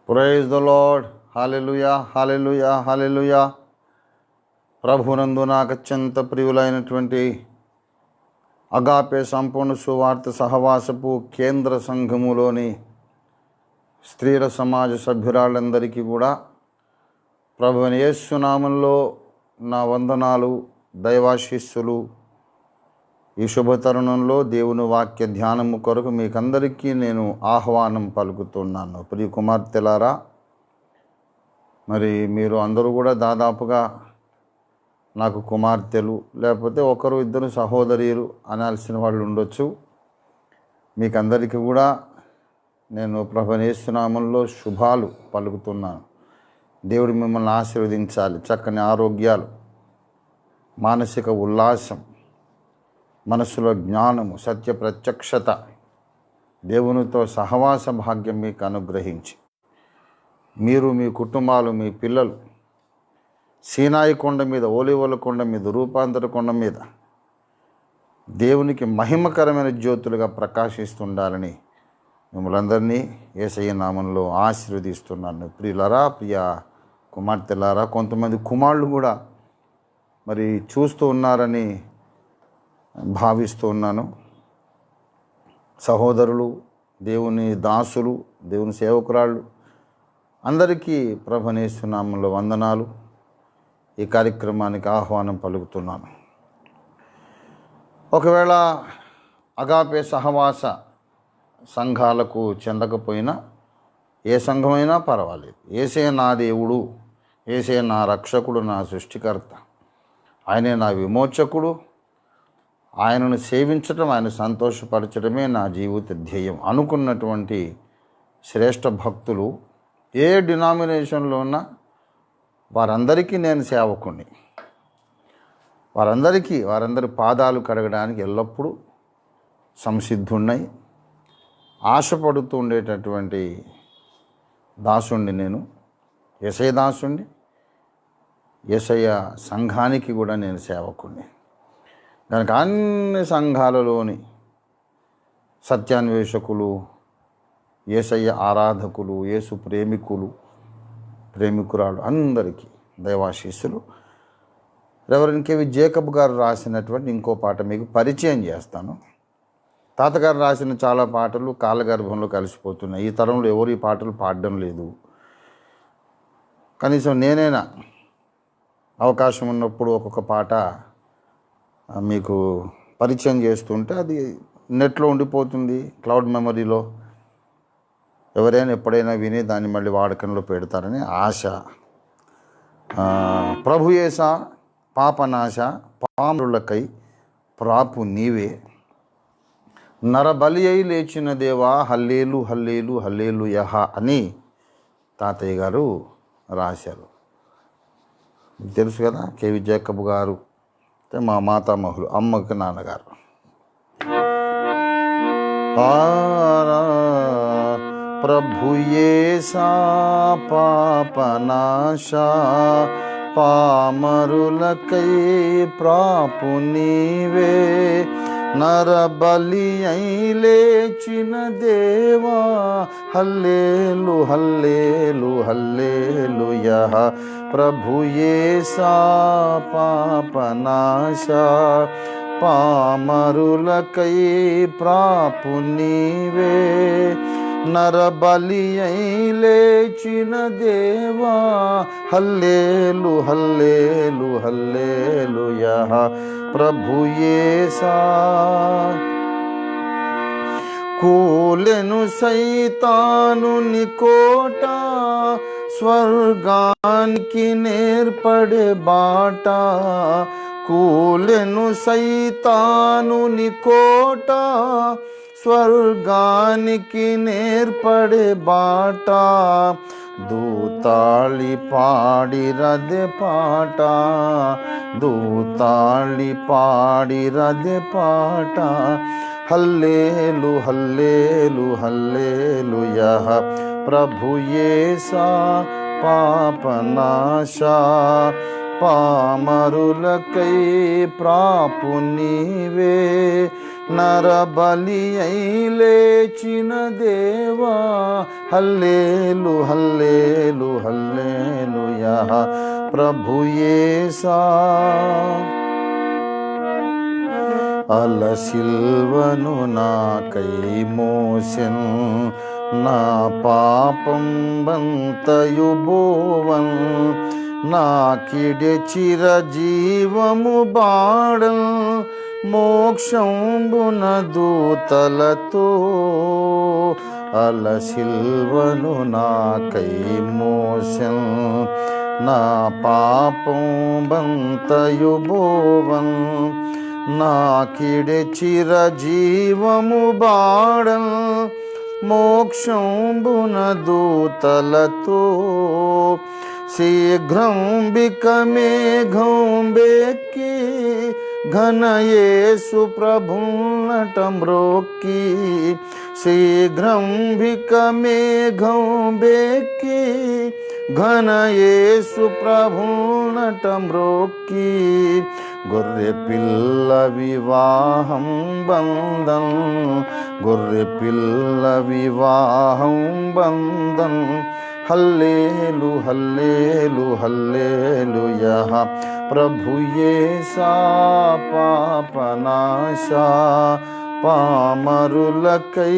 Praise the Lord. Hallelujah, hallelujah, hallelujah. ప్రభునందు నాకు అత్యంత ప్రియులైనటువంటి అగాపే సంపూర్ణ సువార్త సహవాసపు కేంద్ర సంఘములోని స్త్రీల సమాజ సభ్యురాళ్ళందరికీ కూడా ప్రభువైన యేసు నామములో నా వందనాలు, దైవాశీస్సులు. ఈ శుభతరుణంలో దేవుని వాక్య ధ్యానము కొరకు మీకందరికీ నేను ఆహ్వానం పలుకుతున్నాను. ప్రియ కుమార్తెలారా, మరి మీరు అందరూ కూడా దాదాపుగా నాకు కుమార్తెలు, లేకపోతే ఒకరు ఇద్దరు సహోదరీలు అనాల్సిన వాళ్ళు ఉండొచ్చు. మీకందరికీ కూడా నేను ప్రభువైన యేసు నామములో శుభాలు పలుకుతున్నాను. దేవుడు మిమ్మల్ని ఆశీర్వదించాలి. చక్కని ఆరోగ్యాలు, మానసిక ఉల్లాసం, మనసులో జ్ఞానము, సత్య ప్రత్యక్షత, దేవునితో సహవాస భాగ్యం మీకు అనుగ్రహించి మీరు, మీ కుటుంబాలు, మీ పిల్లలు సీనాయి కొండ మీద, ఓలివల కొండ మీద, రూపాంతర కొండ మీద దేవునికి మహిమకరమైన జ్యోతులుగా ప్రకాశిస్తుండాలని మిమ్మల్ని అందరినీ యేసయ్య నామంలో ఆశీర్వదిస్తున్నాను. ప్రియులరా, ప్రియ కుమార్తెలారా, కొంతమంది కుమారులు కూడా మరి చూస్తూ ఉన్నారని భావిస్తూ ఉన్నాను. సహోదరులు, దేవుని దాసులు, దేవుని సేవకురాళ్ళు అందరికీ ప్రభువైన యేసు నామములో వందనాలు. ఈ కార్యక్రమానికి ఆహ్వానం పలుకుతున్నాను. ఒకవేళ అగాపే సహవాస సంఘాలకు చెందకపోయినా, ఏ సంఘమైనా పర్వాలేదు, యేసే నా దేవుడు, యేసే నా రక్షకుడు, నా సృష్టికర్త, ఆయనే నా విమోచకుడు, ఆయనను సేవించటం, ఆయన సంతోషపరచడమే నా జీవిత ధ్యేయం అనుకున్నటువంటి శ్రేష్ఠ భక్తులు ఏ డినామినేషన్లో ఉన్నా వారందరికీ నేను సేవకుణ్ణి. వారందరి పాదాలు కడగడానికి ఎల్లప్పుడూ సంసిద్ధున్నై ఆశపడుతూ ఉండేటటువంటి దాసుణ్ణి నేను. యేసయ్య దాసుణ్ణి, యేసయ్య సంఘానికి కూడా నేను సేవకుణ్ణి. కనుక అన్ని సంఘాలలోని సత్యాన్వేషకులు, యేసయ్య ఆరాధకులు, యేసు ప్రేమికురాలు అందరికీ దైవాశీస్సులు. రెవరెండ్ కెవి జేకబ్ గారు రాసినటువంటి ఇంకో పాట మీకు పరిచయం చేస్తాను. తాతగారు రాసిన చాలా పాటలు కాలగర్భంలో కలిసిపోతున్నాయి. ఈ తరంలో ఎవరు ఈ పాటలు పాడడం లేదు. కనీసం నేనైనా అవకాశం ఉన్నప్పుడు ఒక్కొక్క పాట మీకు పరిచయం చేస్తుంటే అది నెట్లో ఉండిపోతుంది, క్లౌడ్ మెమరీలో. ఎవరైనా ఎప్పుడైనా విని దాన్ని మళ్ళీ వాడకంలో పెడతారని ఆశ. ప్రభు యేసా పాపనాశ, పామరులకై ప్రాపు నీవే, నరబలి అయి లేచిన దేవా, హల్లేలు హల్లేలు హల్లేలు యహ అని తాతయ్య గారు రాశారు. తెలుసు కదా, కేవి జేకబ్ గారు మా మాతామహులు, అమ్మకి నాన్నగారు. ప్రభు యేసా పాపనాశ, పామరులకై ప్రాపు నీవే, నరబలి అయి లేచిన దేవా, హల్లేలు హల్లేలు హల్లేలు యహ. ప్రభు యేసా పాపనాశ, పామరులకై ప్రాపు నీవే, నరబలి అయి లేచిన దేవా, హల్లేలు హల్లేలు హల్లేలు యహ. ప్రభు యేసా. కూలెను సైతానుని కోట, స్వర్గానికి నేర్పడే బాట. కూలెను సైతానుని కోట, స్వర్గానికి నేర్పడే బాట. దూతాళి పాడిరదే పాట, దూతాళి పాడిరదే పాట. హల్లేలు హల్లేలు హల్లేలు యహ. ప్రభు యేసా పాపనాశ, పామరులకై ప్రాపు నీవే, నరబలి అయి లేచిన దేవా, హల్లేలు హల్లేలు హల్లేలుయా ప్రభు యేసా. అలసిల్వను నాకై మోసెను నా పాపం బంతయు బోవన్ నాకిడె చిరజీవము బాడల్ మోక్షంబున దూతలతో. అలసిల్వను నాకై మోసెను నా పాపం బంతయు బోవన్ నాకిడె చిరజీవము బాడల్ మోక్షంబున దూతలతో. శీఘ్రం బిక మేఘం బెక్కి ఘనయేసు ప్రభునట మ్రోక్కి. శీఘ్రం బిక మేఘం బెక్కి ఘనయేసు ప్రభునట మ్రోక్కి. గొర్రె పిల్ల వివాహం బంధం గొర్రె పిల్ల వివాహం బంధం. హల్లేలు హల్లేలు హల్లేలుయా ప్రభు యేసా. పాపనాశా పామరులకై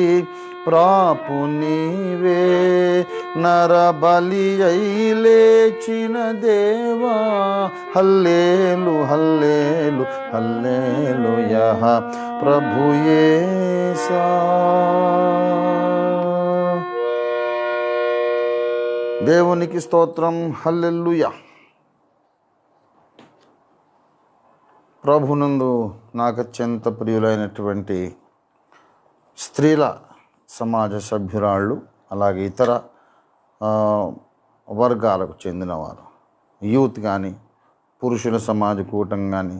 ప్రాపు నీవే నరబలి అయి లేచిన దేవా. హల్లేలు హల్లేలు హల్లేలుయా ప్రభు యేసా. దేవునికి స్తోత్రం. హల్లెలూయా. ప్రభునందు నాకు అత్యంత ప్రియులైనటువంటి స్త్రీల సమాజ సభ్యురాళ్ళు, అలాగే ఇతర వర్గాలకు చెందినవారు, యూత్ కానీ పురుషుల సమాజ కూటం కానీ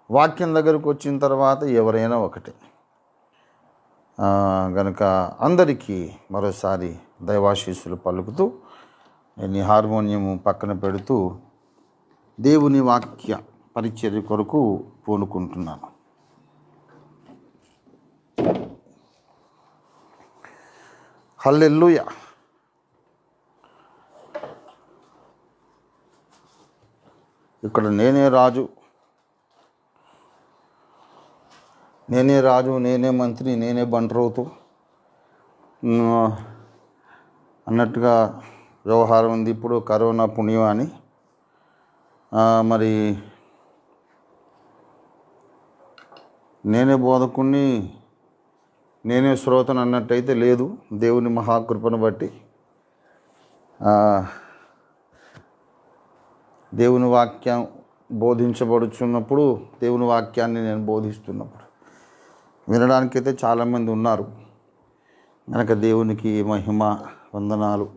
వాక్యం దగ్గరకు వచ్చిన తర్వాత ఎవరైనా ఒకటే గనుక అందరికీ మరోసారి దైవాశీస్సులు పలుకుతూ నేను హార్మోనియం పక్కన పెడుతూ దేవుని వాక్య పరిచర్య కొరకు పూనుకుంటున్నాను. హల్లెలూయా. ఇక్కడ నేనే రాజు, నేనే మంత్రి, నేనే బంట్రోతు అన్నట్టుగా వ్యవహారం ఉంది ఇప్పుడు. కరోనా పుణ్యం అని మరి నేనే బోధకుణ్ణి, నేనే శ్రోతను అన్నట్టయితే లేదు. దేవుని మహాకృపను బట్టి దేవుని వాక్యం బోధించబడుచున్నప్పుడు, దేవుని వాక్యాన్ని నేను బోధిస్తున్నప్పుడు వినడానికైతే చాలామంది ఉన్నారు కనుక దేవునికి మహిమ వందనాలు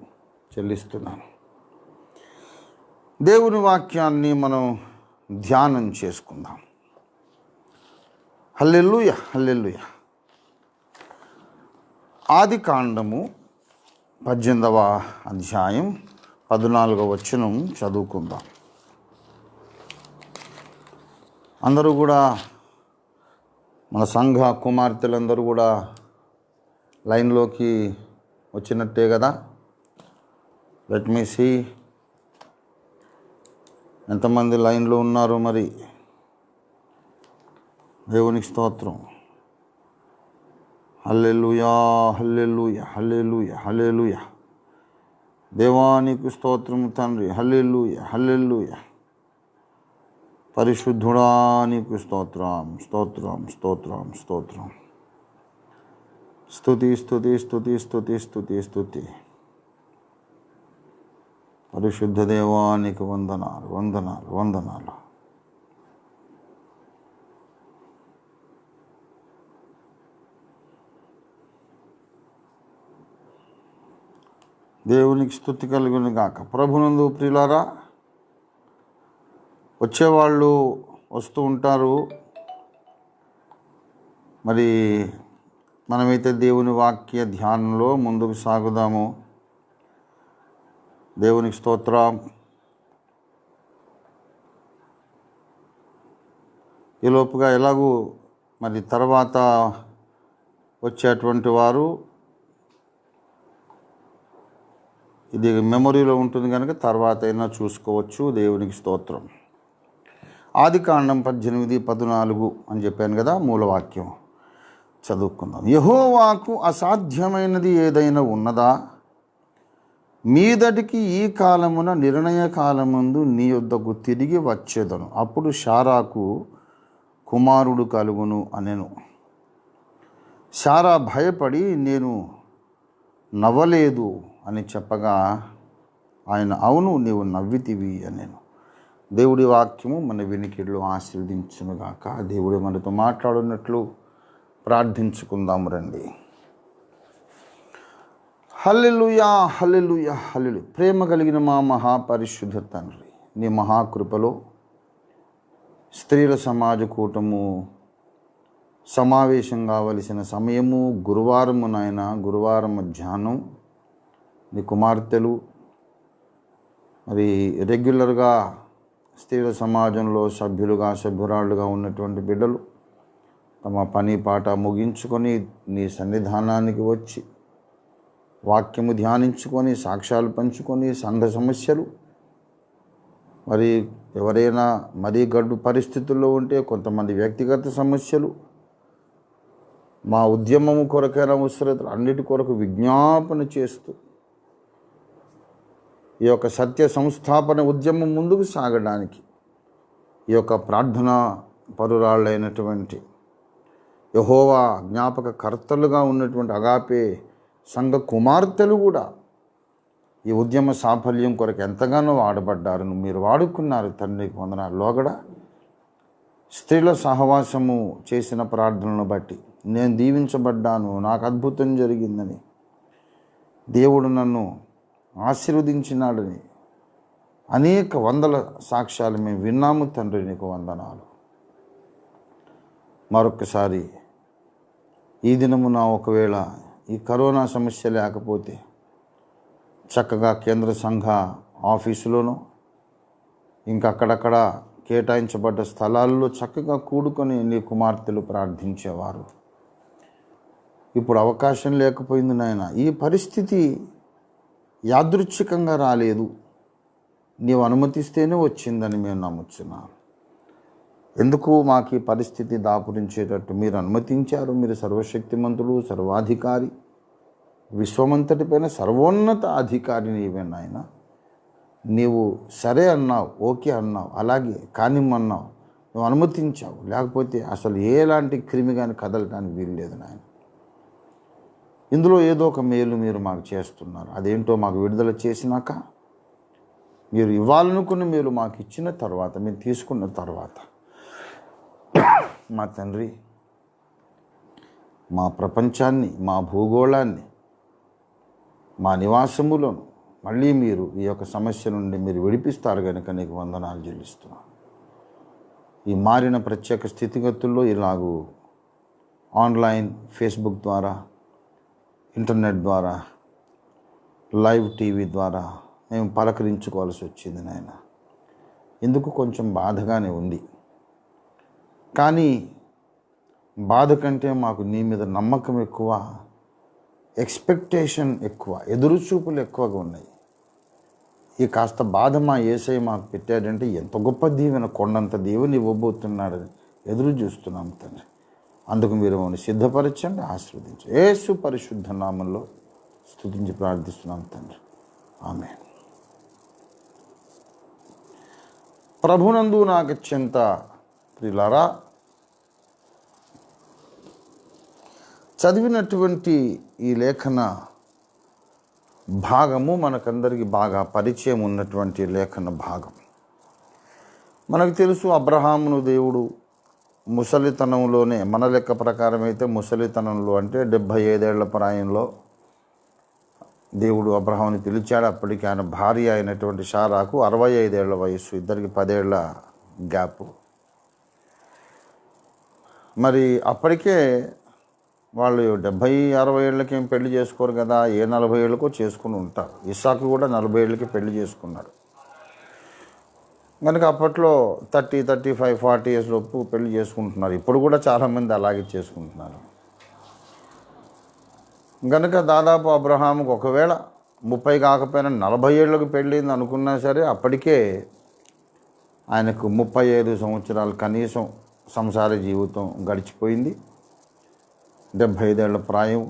చెల్లిస్తున్నాను. దేవుని వాక్యాన్ని మనం ధ్యానం చేసుకుందాం. హల్లెలూయా హల్లెలూయా. ఆది కాండము 18వ అధ్యాయం 14వ వచనం చదువుకుందాం. అందరూ కూడా మన సంఘ కుమార్తెలందరూ కూడా లైన్లోకి వచ్చినట్టే కదా. లెట్ మీ సీ ఎంతమంది లైన్లో ఉన్నారు మరి. దేవునికి స్తోత్రం. హల్లెలూయా హల్లెలూయా హల్లెలూయా హల్లెలూయా. దేవానికి స్తోత్రం తండ్రి. హల్లెలూయా హల్లెలూయా. పరిశుద్ధుడా నీకు స్తోత్రం స్తోత్రం స్తోత్రం స్తోత్రం. స్తుతి స్తుతి స్తుతి స్తుతి స్తుతి స్తుతి. పరిశుద్ధ దేవానికి వందనాలు వందనాలు వందనాలు. దేవునికి స్తుతి కలుగును గాక. ప్రభునందు ప్రియులారా, వచ్చేవాళ్ళు వస్తూ ఉంటారు. మరి మనమైతే దేవుని వాక్య ధ్యానంలో ముందుకు సాగుదాము. దేవునికి స్తోత్రం. ఈలోపుగా ఎలాగూ మరి తర్వాత వచ్చేటువంటి వారు ఇది మెమొరీలో ఉంటుంది కనుక తర్వాత అయినా చూసుకోవచ్చు. దేవునికి స్తోత్రం. ఆదికాండం 18:14 అని చెప్పాను కదా, మూలవాక్యం చదువుకుందాం. యెహోవాకు అసాధ్యమైనది ఏదైనా ఉన్నదా? మీదటికి ఈ కాలమున నిర్ణయ కాలమందు నీ యొద్దకు తిరిగి వచ్చేదను, అప్పుడు శారాకు కుమారుడు కలుగును అనెను. శారా భయపడి నేను నవ్వలేదు అని చెప్పగా ఆయన అవును నీవు నవ్వితివి అనెను. దేవుడి వాక్యము మన వినికిడిలో ఆశీర్వదించునుగాక. దేవుడు మనతో మాట్లాడున్నట్లు ప్రార్థించుకుందాము రండి. హల్లెలూయా, హల్లెలూయా, హల్లెలూయా. ప్రేమ కలిగిన మా మహాపరిశుద్ధ తండ్రి, నీ మహాకృపలో స్త్రీల సమాజ కూటము సమావేశం కావలసిన సమయము గురువారము నాయన, గురువారం మధ్యాహ్నం నీ కుమార్తెలు మరి రెగ్యులర్గా స్త్రీల సమాజంలో సభ్యురాళ్ళుగా ఉన్నటువంటి బిడ్డలు తమ పని పాట ముగించుకొని నీ సన్నిధానానికి వచ్చి వాక్యము ధ్యానించుకొని సాక్ష్యాలు పంచుకొని సంఘ సమస్యలు, మరి ఎవరైనా మరీ గడ్డు పరిస్థితుల్లో ఉంటే కొంతమంది వ్యక్తిగత సమస్యలు, మా ఉద్యమము కొరకైన అవసరతలు అన్నిటి కొరకు విజ్ఞాపన చేస్తూ ఈ యొక్క సత్య సంస్థాపన ఉద్యమం ముందుకు సాగడానికి ఈ యొక్క ప్రార్థనా పరురాళ్ళైనటువంటి యెహోవా జ్ఞాపక కర్తలుగా ఉన్నటువంటి అగాపే సంఘ కుమార్తెలు కూడా ఈ ఉద్యమ సాఫల్యం కొరకు ఎంతగానో వాడబడ్డారు. మీరు వాడుకున్నారు తండ్రికి వందనాలు. లోగడ స్త్రీల సహవాసము చేసిన ప్రార్థనలను బట్టి నేను దీవించబడ్డాను, నాకు అద్భుతం జరిగిందని, దేవుడు నన్ను ఆశీర్వదించినాడని అనేక వందల సాక్ష్యాలు మేము విన్నాము తండ్రి, నీకు వందనాలు. మరొకసారి ఈ దినమున ఒకవేళ ఈ కరోనా సమస్య లేకపోతే చక్కగా కేంద్ర సంఘ ఆఫీసులోనూ ఇంకా అక్కడక్కడ కేటాయించబడ్డ స్థలాల్లో చక్కగా కూడుకొని నీ కుమార్తెలు ప్రార్థించేవారు. ఇప్పుడు అవకాశం లేకపోయింది నాయన. ఈ పరిస్థితి యాదృచ్ఛికంగా రాలేదు, నీవు అనుమతిస్తేనే వచ్చిందని మేము నమ్ముచున్నాం. ఎందుకు మాకు ఈ పరిస్థితి దాపురించేటట్టు మీరు అనుమతించారు. మీరు సర్వశక్తిమంతుడు, సర్వాధికారి, విశ్వమంతటిపైన సర్వోన్నత అధికారి నీవే నాయన. నీవు సరే అన్నావు, ఓకే అన్నావు, అలాగే కానిమ్మన్నావు, నువ్వు అనుమతించావు. లేకపోతే అసలు ఎలాంటి క్రిమి కానీ కదలటానికి వీల్లేదు నాయన. ఇందులో ఏదో ఒక మేలు మీరు మాకు చేస్తున్నారు. అదేంటో మాకు విడుదల చేసినాక, మీరు ఇవ్వాలనుకున్న మేలు మాకు ఇచ్చిన తర్వాత, మీరు తీసుకున్న తర్వాత, మా తండ్రి మా ప్రపంచాన్ని, మా భూగోళాన్ని, మా నివాసములను మళ్ళీ మీరు ఈ యొక్క సమస్య నుండి మీరు విడిపిస్తారు కనుక నీకు వందనాలు చెల్లిస్తున్నాను. ఈ మారిన ప్రత్యేక స్థితిగతుల్లో ఇలాగూ ఆన్లైన్, ఫేస్బుక్ ద్వారా, ఇంటర్నెట్ ద్వారా, లైవ్ టీవీ ద్వారా మేము పలకరించుకోవాల్సి వచ్చింది నాయన. ఎందుకు కొంచెం బాధగానే ఉంది, కానీ బాధ కంటే మాకు నీ మీద నమ్మకం ఎక్కువ, ఎక్స్పెక్టేషన్ ఎక్కువ, ఎదురుచూపులు ఎక్కువగా ఉన్నాయి. ఈ కాస్త బాధ మా యేసయ్య మాకు పెట్టాడంటే ఎంత గొప్ప దీవెన, కొండంత దీవెన ఇవ్వబోతున్నాడని ఎదురు చూస్తున్నాం తండ్రి. అందుకు మీరు మమ్మల్ని సిద్ధపరచండి, ఆశీర్వదించండి. యేసు పరిశుద్ధ నామంలో స్తుతించి ప్రార్థిస్తున్నాం తండ్రి, ఆమేన్. ప్రభునందు నాకు అత్యంత ప్రియులారా, చదివినటువంటి ఈ లేఖన భాగము మనకందరికీ బాగా పరిచయం ఉన్నటువంటి లేఖన భాగం. మనకు తెలుసు, అబ్రహామును దేవుడు ముసలితనంలోనే, మన లెక్క ప్రకారం అయితే ముసలితనంలో అంటే 75 ఏళ్ల ప్రాయంలో దేవుడు అబ్రహాముని పిలిచాడు. అప్పటికి ఆయన భార్య అయినటువంటి శారాకు 65 ఏళ్ల వయస్సు, ఇద్దరికి 10 ఏళ్ల గ్యాపు. మరి అప్పటికే వాళ్ళు 70-60 ఏళ్ళకి ఏం పెళ్లి చేసుకోరు కదా, ఏ 40 ఏళ్ళకో చేసుకుని ఉంటారు. ఇస్సాకు కూడా 40 ఏళ్ళకి పెళ్లి చేసుకున్నాడు కనుక అప్పట్లో 30, 35, 40 ఇయర్స్ లోపు పెళ్లి చేసుకుంటున్నారు. ఇప్పుడు కూడా చాలామంది అలాగే చేసుకుంటున్నారు. కనుక దాదాపు అబ్రహాముకు ఒకవేళ 30 కాకపోయినా 40 ఏళ్ళకు పెళ్ళింది అనుకున్నా సరే అప్పటికే ఆయనకు 35 సంవత్సరాలు కనీసం సంసార జీవితం గడిచిపోయింది. 75 ఏళ్ల ప్రాయం.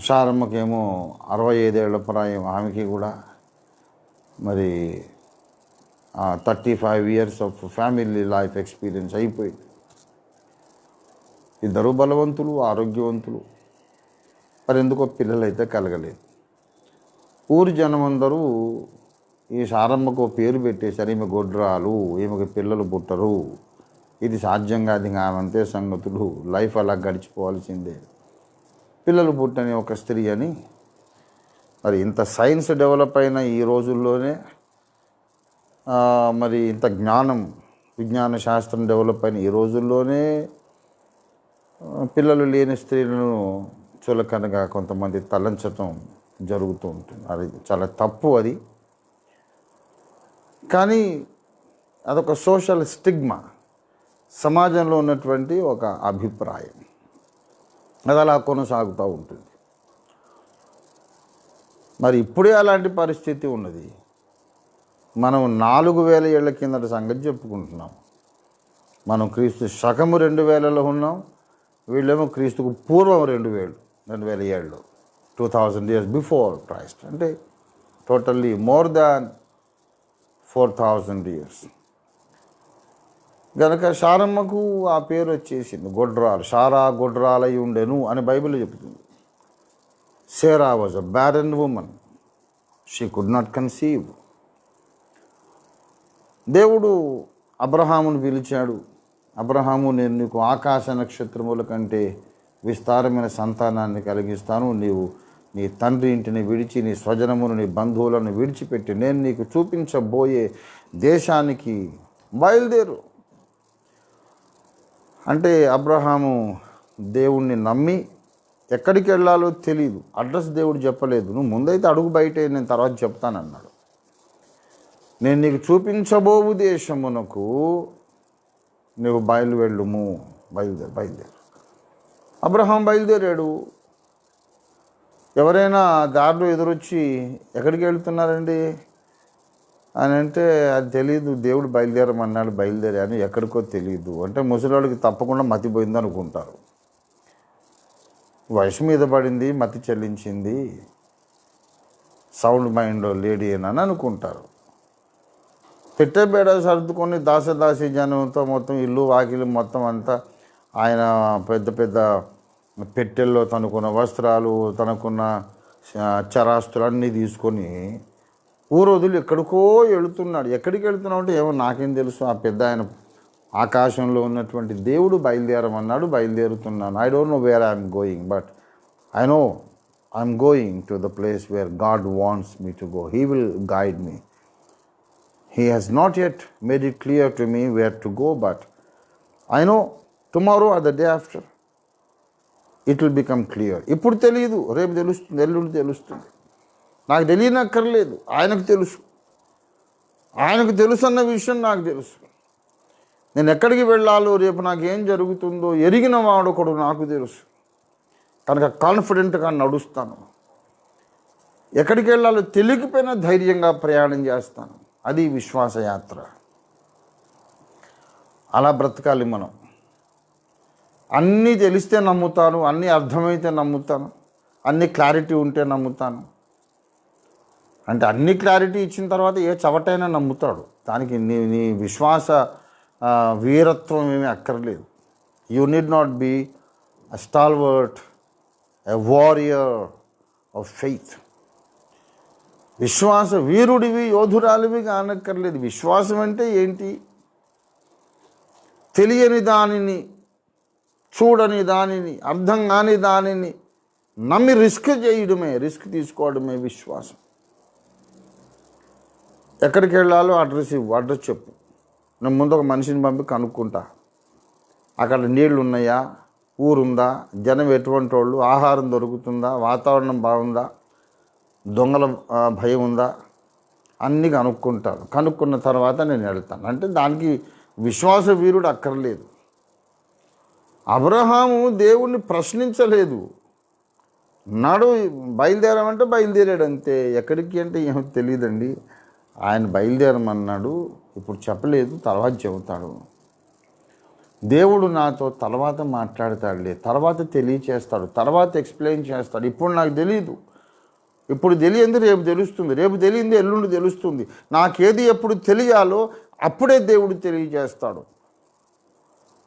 శారమ్మకేమో 65 ఏళ్ల ప్రాయం. ఆమెకి కూడా మరి 35 years of family life experience అయిపోయింది. ఇద్దరు బలవంతులు, ఆరోగ్యవంతులు. మరి ఎందుకో పిల్లలు అయితే కలగలేదు. ఊరి జనమందరూ ఈ శారమ్మకు పేరు పెట్టేశారు, ఈమె గొడ్రాలు, ఈమెకు పిల్లలు పుట్టరు, ఇది సాధ్యం కాదు, ఇంకా ఆమె అంతే సంగతులు, లైఫ్ అలా గడిచిపోవాల్సిందే, పిల్లలు పుట్టని ఒక స్త్రీ అని. మరి ఇంత సైన్స్ డెవలప్ అయిన ఈ రోజుల్లోనే మరి ఇంత విజ్ఞాన శాస్త్రం డెవలప్ అయిన ఈ రోజుల్లోనే పిల్లలు లేని స్త్రీలను చులకనగా కొంతమంది తలంచటం జరుగుతూ ఉంటుంది. అది చాలా తప్పు. అది కానీ అదొక సోషల్ స్టిగ్మా, సమాజంలో ఉన్నటువంటి ఒక అభిప్రాయం. అది అలా కొనసాగుతూ ఉంటుంది. మరి ఇప్పుడే అలాంటి పరిస్థితి ఉన్నది. మనం 4000 ఏళ్ల కిందట సంగతి చెప్పుకుంటున్నాం. మనం క్రీస్తు శకము 2000లో ఉన్నాం, వీళ్ళేమో క్రీస్తుకు పూర్వం 2000 ఏళ్ళు, 2000 years బిఫోర్ క్రైస్ట్. అంటే టోటల్లీ మోర్ దాన్ 4000 years. గనక శారమ్మకు ఆ పేరు వచ్చేసింది, గొడ్రాలు. శారా గొడ్రాలై ఉండెను అని బైబిల్ చెబుతుంది. Sarah was a barren woman, she could not conceive. దేవుడు అబ్రహామును పిలిచాడు. అబ్రహాము, నేను నీకు ఆకాశ నక్షత్రముల కంటే విస్తారమైన సంతానాన్ని కలిగిస్తాను, నీవు నీ తండ్రి ఇంటిని విడిచి, నీ స్వజనమును, నీ బంధువులను విడిచిపెట్టి నేను నీకు చూపించబోయే దేశానికి బయలుదేరు అంటే అబ్రహాము దేవుణ్ణి నమ్మి ఎక్కడికి వెళ్ళాలో తెలియదు, అడ్రస్ దేవుడు చెప్పలేదు. నువ్వు ముందైతే అడుగు బయటే, నేను తర్వాత చెప్తానన్నాడు. నేను నీకు చూపించబోవు దేశమునకు నువ్వు బయలుదేరు. అబ్రహాం బయలుదేరాడు. ఎవరైనా దారిలో ఎదురొచ్చి ఎక్కడికి వెళ్తున్నారండి అని అంటే అది తెలియదు, దేవుడు బయలుదేరమన్నాడు, బయలుదేరాను, ఎక్కడికో తెలియదు అంటే ముసలివాళ్ళకి తప్పకుండా మతిపోయింది అనుకుంటారు. వయసు మీద పడింది, మతి చెల్లించింది, సౌండ్ మైండ్ లేడీ అని అనుకుంటారు. పెట్టేబేడ సర్దుకొని దాసదాసి జనంతో మొత్తం ఇల్లు వాకిలు మొత్తం అంతా ఆయన పెద్ద పెద్ద పెట్టెల్లో తనకున్న వస్త్రాలు, తనకున్న చరాస్తులు అన్నీ తీసుకొని ఊరు వదిలి ఎక్కడికో వెళుతున్నాడు. ఎక్కడికి వెళుతున్నావు అంటే ఏమో నాకేం తెలుసు. ఆ పెద్ద ఆయన ఆకాశంలో ఉన్నటువంటి దేవుడు బయలుదేరమన్నాడు, బయలుదేరుతున్నాను. I don't know where I'm going, but I know I'm going to the place where God wants me to go. He will guide me. He has not yet made it clear to me where to go, but I know tomorrow or the day after it will become clear. ఇప్పుడు తెలియదు, రేపు తెలుస్తుంది, ఎల్లుండి తెలుస్తుంది. నాకు తెలియనక్కర్లేదు, ఆయనకు తెలుసు. ఆయనకు తెలుసు అన్న విషయం నాకు తెలుసు. నేను ఎక్కడికి వెళ్ళాలో, రేపు నాకేం జరుగుతుందో ఎరిగిన వాడొకడు నాకు తెలుసు. కనుక కాన్ఫిడెంట్గా నడుస్తాను. ఎక్కడికి వెళ్ళాలో తెలియకపోయినా ధైర్యంగా ప్రయాణం చేస్తాను. అది విశ్వాసయాత్ర. అలా బ్రతకాలి మనం. అన్నీ తెలిస్తే నమ్ముతాను, అన్నీ అర్థమైతే నమ్ముతాను, అన్ని క్లారిటీ ఉంటే నమ్ముతాను. అంటే అన్ని క్లారిటీ ఇచ్చిన తర్వాత ఏ చవటైనా నమ్ముతాడు. దానికి నీ విశ్వాస వీరత్వం ఏమీ అక్కర్లేదు. You need not be a stalwart, a warrior of faith. విశ్వాస వీరుడివి, యోధురాలివి కానక్కర్లేదు. విశ్వాసం అంటే ఏంటి? తెలియని దానిని, చూడని దానిని, అర్థం కాని దానిని నమ్మి రిస్క్ రిస్క్ తీసుకోవడమే విశ్వాసం. ఎక్కడికి వెళ్ళాలో అడ్రస్ చెప్పు. నేను ముందు ఒక మనిషిని పంపి కనుక్కుంటా, అక్కడ నీళ్ళు ఉన్నాయా, ఊరుందా, జనం ఎటువంటి వాళ్ళు, ఆహారం దొరుకుతుందా, వాతావరణం బాగుందా, దొంగల భయం ఉందా, అన్నీ కనుక్కుంటాను. కనుక్కున్న తర్వాత నేను వెళ్తాను. అంటే దానికి విశ్వాస వీరుడు అక్కర్లేదు. అబ్రహాము దేవుణ్ణి ప్రశ్నించలేదు, నాడు బయలుదేరామంటే బయలుదేరాడు అంతే. ఎక్కడికి అంటే ఏమో తెలియదండి. ఆయన బయలుదేరమన్నాడు, ఇప్పుడు చెప్పలేదు, తర్వాత చెబుతాడు. దేవుడు నాతో తర్వాత మాట్లాడతాడులే, తర్వాత తెలియచేస్తాడు, తర్వాత ఎక్స్ప్లెయిన్ చేస్తాడు. ఇప్పుడు నాకు తెలియదు, ఇప్పుడు తెలియంది రేపు తెలుస్తుంది, రేపు తెలియంది ఎల్లుండి తెలుస్తుంది. నాకేది ఎప్పుడు తెలియాలో అప్పుడే దేవుడు తెలియజేస్తాడు.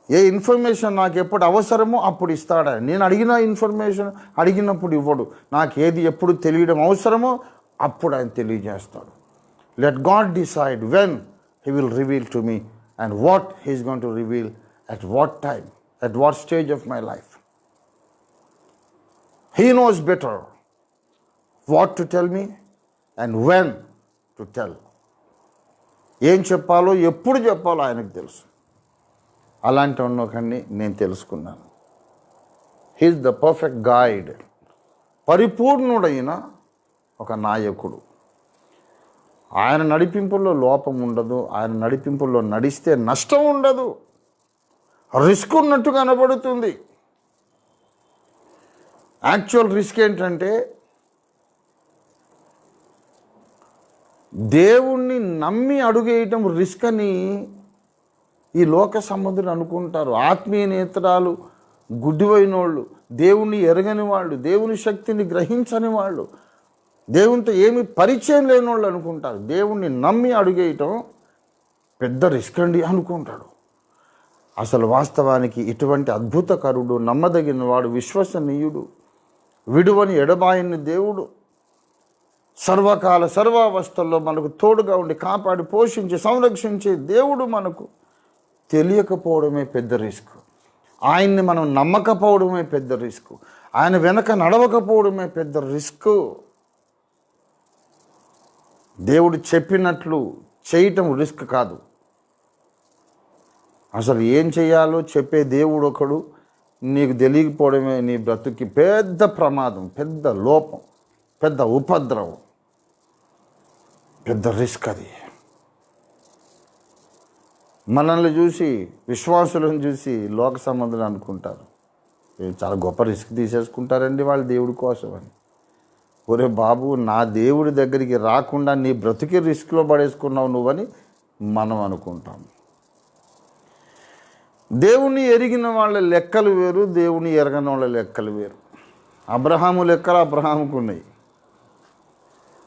ఏ ఇన్ఫర్మేషన్ నాకు ఎప్పుడు అవసరమో అప్పుడు ఇస్తాడు. నేను అడిగిన ఇన్ఫర్మేషన్ అడిగినప్పుడు ఇవ్వడు. నాకు ఏది ఎప్పుడు తెలియడం అవసరమో అప్పుడు ఆయన తెలియజేస్తాడు. Let God decide when he will reveal to me and what he is going to reveal at what time, at what stage of my life. He knows better what to tell me and when to tell. ఏం చెప్పాలో ఎప్పుడు చెప్పాలో ఆయనకు తెలుసు. అలాంటి ఉన్నకన్ని నేను తెలుసుకున్నాను. He is the perfect guide. పరిపూర్ణుడైన ఒక నాయకుడు. ఆయన నడిపింపుల్లో లోపం ఉండదు. ఆయన నడిపింపుల్లో నడిస్తే నష్టం ఉండదు. రిస్క్ ఉన్నట్టు కనబడుతుంది. యాక్చువల్ రిస్క్ ఏంటంటే దేవుణ్ణి నమ్మి అడుగేయటం రిస్క్ అని ఈ లోక సంబంధులు అనుకుంటారు. ఆత్మీయ నేత్రాలు గుడ్డివైన వాళ్ళు, దేవుణ్ణి ఎరగని వాళ్ళు, దేవుని శక్తిని గ్రహించని వాళ్ళు, దేవునితో ఏమి పరిచయం లేని వాళ్ళు అనుకుంటారు. దేవుణ్ణి నమ్మి అడుగేయటం పెద్ద రిస్క్ అండి అనుకుంటాడు. అసలు వాస్తవానికి ఇటువంటి అద్భుతకరుడు, నమ్మదగిన వాడు, విశ్వసనీయుడు, విడువని ఎడబాయని దేవుడు, సర్వకాల సర్వావస్థల్లో మనకు తోడుగా ఉండి కాపాడి పోషించి సంరక్షించే దేవుడు మనకు తెలియకపోవడమే పెద్ద రిస్క్. ఆయన్ని మనం నమ్మకపోవడమే పెద్ద రిస్క్. ఆయన వెనక నడవకపోవడమే పెద్ద రిస్క్. దేవుడు చెప్పినట్లు చేయటం రిస్క్ కాదు. అసలు ఏం చేయాలో చెప్పే దేవుడు ఒకడు, నీకు తెలియకపోవడమే నీ బ్రతుకి పెద్ద ప్రమాదం, పెద్ద లోపం, పెద్ద ఉపద్రవం, పెద్ద రిస్క్. అది మనల్ని చూసి, విశ్వాసులను చూసి లోక సంబంధులు అనుకుంటారు, చాలా గొప్ప రిస్క్ తీసేసుకుంటారండి వాళ్ళు దేవుడి కోసం అని. ఒరే బాబు, నా దేవుడి దగ్గరికి రాకుండా నీ బ్రతుకి రిస్క్లో పడేసుకున్నావు నువ్వని మనం అనుకుంటాం. దేవుని ఎరిగిన వాళ్ళ లెక్కలు వేరు, దేవుని ఎరగని వాళ్ళ లెక్కలు వేరు. అబ్రహాము లెక్కలు అబ్రహాముకు ఉన్నాయి.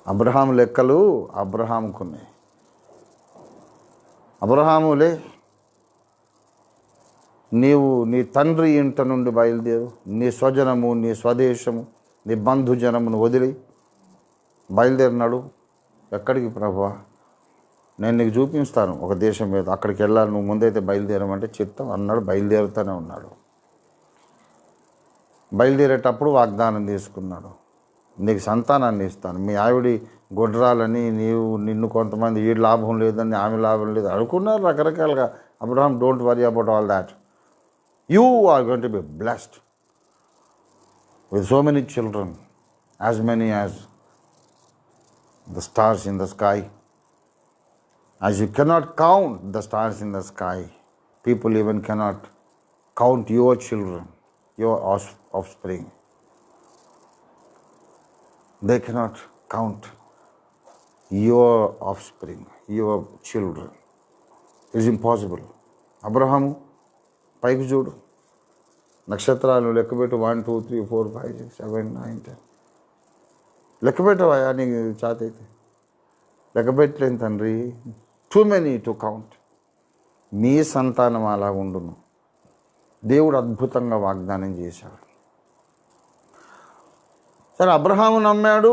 అబ్రహాము లెక్కలు అబ్రహాముకు ఉన్నాయి. అబ్రహాములే, నీవు నీ తండ్రి ఇంట నుండి బయలుదేరు, నీ స్వజనము, నీ స్వదేశము, నీ బంధుజనమును వదిలి బయలుదేరినాడు. ఎక్కడికి ప్రభువా? నేను నీకు చూపిస్తాను ఒక దేశం మీద, అక్కడికి వెళ్ళాలి, నువ్వు ముందైతే బయలుదేరమంటే చిత్తం అన్నాడు. బయలుదేరుతూనే ఉన్నాడు. బయలుదేరేటప్పుడు వాగ్దానం తీసుకున్నాడు, నీకు సంతానాన్ని ఇస్తాను. మీ ఆవిడి గొడ్రాలని, నిన్ను కొంతమంది ఈ లాభం లేదని, ఆమె లాభం లేదు అనుకున్నారు రకరకాలుగా. Abraham, don't worry about all that. You are going to be blessed with so many children, as many as the stars in the sky. As you cannot count the stars in the sky, people even cannot count your children, your offspring. They cannot count your offspring, your children. It is impossible. Abraham, పైకి చూడు, నక్షత్రాలు లెక్కబెట్టు, 1 2 3 4 5 6 7 9 10. లెక్కబెట్టవా? నీకు చాతైతే లెక్కబెట్టలేను తండ్రి, too many to count. మీ సంతానం అలా ఉండును. దేవుడు అద్భుతంగా వాగ్దానం చేశాడు. సరే, అబ్రహాము నమ్మాడు.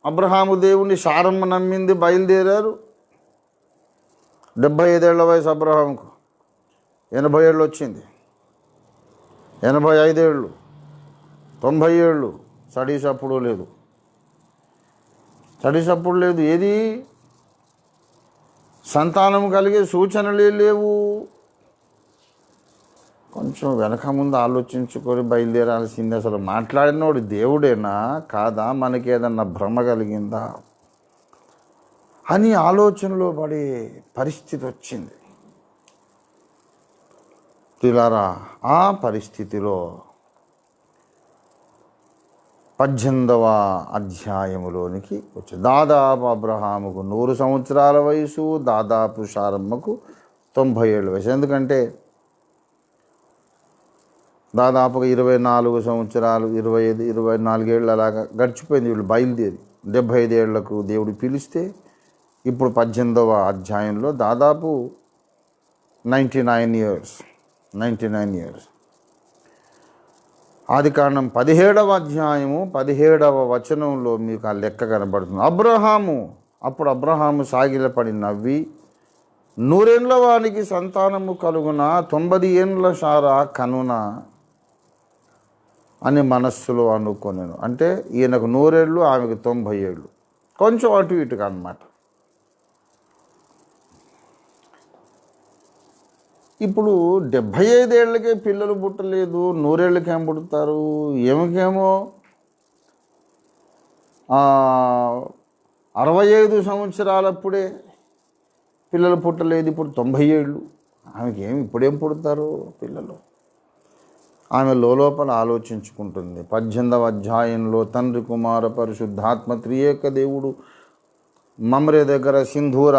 అబ్రహాము దేవుని శారమ్మ నమ్మింది. బయలుదేరారు. 75 ఏళ్ల వయసు అబ్రహాముకు. 80 ఏళ్ళు వచ్చింది, 85 ఏళ్ళు, 90 ఏళ్ళు. స్టడీస్ అప్పుడు లేదు. ఏది సంతానం కలిగే సూచనలే లేవు. కొంచెం వెనక ముందు ఆలోచించుకొని బయలుదేరాల్సింది. అసలు మాట్లాడినోడు దేవుడేనా కాదా, మనకి ఏదన్నా భ్రమ కలిగిందా అని ఆలోచనలో పడే పరిస్థితి వచ్చింది. పిల్లారా, ఆ పరిస్థితిలో 18వ అధ్యాయములోనికి వచ్చి దాదాపు అబ్రహాముకు 100 సంవత్సరాల వయసు, దాదాపు శారమ్మకు 90 ఏళ్ళ వయసు. ఎందుకంటే దాదాపుగా 24 సంవత్సరాలు, 25, 24 ఏళ్ళు అలాగా గడిచిపోయింది. వీళ్ళు బయలుదేరి 75 ఏళ్లకు దేవుడు పిలిస్తే ఇప్పుడు 18వ అధ్యాయంలో దాదాపు 99 ఇయర్స్. ఆది కాండం 17వ అధ్యాయము 17వ వచనంలో మీకు ఆ లెక్క కనబడుతుంది. అప్పుడు అబ్రహాము సాగిలపడి నవ్వి, 100 ఏండ్ల వానికి సంతానము కలుగున, 90 ఏండ్ల శారా కనున అని మనస్సులో అనుకొనెను. అంటే ఈయనకు 100 ఏళ్ళు, ఆమెకు 90 ఏళ్ళు, కొంచెం అటు ఇటుగా అన్నమాట. ఇప్పుడు 75 ఏళ్ళకే పిల్లలు పుట్టలేదు, 100 ఏళ్ళకి ఏం పుడతారు? ఏమకేమో 65 సంవత్సరాలప్పుడే పిల్లలు పుట్టలేదు, ఇప్పుడు 90 ఏళ్ళు. ఆమెకి ఇప్పుడేం పుడతారు పిల్లలు? ఆమె లోపల ఆలోచించుకుంటుంది. 18వ అధ్యాయంలో తండ్రి, కుమార, పరిశుద్ధాత్మ త్రియేక దేవుడు మమ్రే దగ్గర సింధూర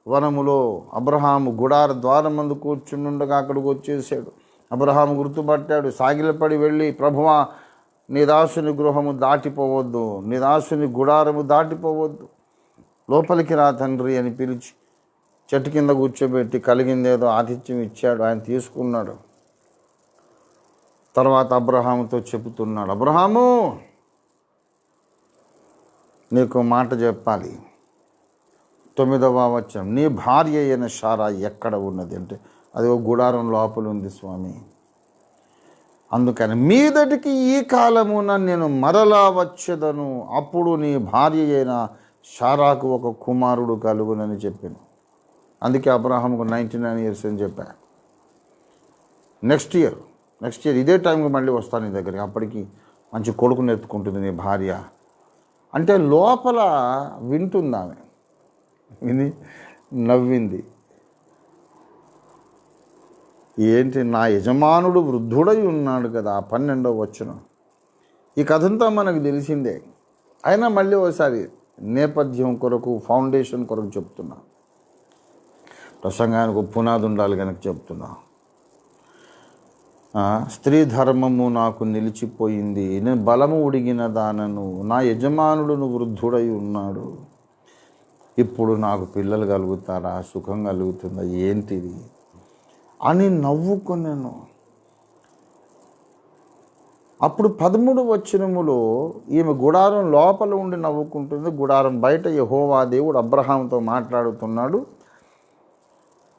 వనములో అబ్రహాము గుడార ద్వారం ముందు కూర్చుండగా అక్కడికి వచ్చేసాడు. అబ్రహాము గుర్తుపట్టాడు, సాగిలపడి వెళ్ళి, ప్రభువా, నీ దాసుని గృహము దాటిపోవద్దు, నీ దాసుని గుడారము దాటిపోవద్దు, లోపలికి రా తండ్రి అని పిలిచి చెట్టు కింద కూర్చోబెట్టి కలిగిందేదో ఆతిథ్యం ఇచ్చాడు. ఆయన తీసుకున్నాడు. తర్వాత అబ్రహాముతో చెబుతున్నాడు, అబ్రహాము, నీకు మాట చెప్పాలి. 9వ వచనం, నీ భార్య అయిన శారా ఎక్కడ ఉన్నది అంటే, అది ఒక గుడారం లోపల ఉంది స్వామి. అందుకని మీదటికి ఈ కాలమున నేను మరలా వచ్చేదను, అప్పుడు నీ భార్య అయిన శారాకు ఒక కుమారుడు కలుగునని చెప్పాను. అందుకే అబ్రహాముకు 99 ఇయర్స్ అని చెప్పా. నెక్స్ట్ ఇయర్ ఇదే టైంకి మళ్ళీ వస్తాను నీ దగ్గరికి, అప్పటికి మంచి కొడుకుని ఎత్తుకుంటుంది నీ భార్య అంటే. లోపల వింటుంది ఆమె, విని నవ్వింది. ఏంటి, నా యజమానుడు వృద్ధుడై ఉన్నాడు కదా, 12వ వచనం. ఈ కథంతా మనకు తెలిసిందే. అయినా మళ్ళీ ఒకసారి నేపథ్యం కొరకు, ఫౌండేషన్ కొరకు చెప్తున్నా, ప్రసంగానికి పునాది ఉండాలి కనుక చెప్తున్నా. స్త్రీ ధర్మము నాకు నిలిచిపోయింది, నేను బలము ఉడిగిన దానను, నా యజమానుడును వృద్ధుడై ఉన్నాడు, ఇప్పుడు నాకు పిల్లలు కలుగుతారా, సుఖం కలుగుతుందా, ఏంటిది అని నవ్వుకున్నాను. అప్పుడు 13వ వచనములో ఈమె గుడారం లోపల ఉండి నవ్వుకుంటుంది, గుడారం బయట యెహోవా దేవుడు అబ్రహాముతో మాట్లాడుతున్నాడు.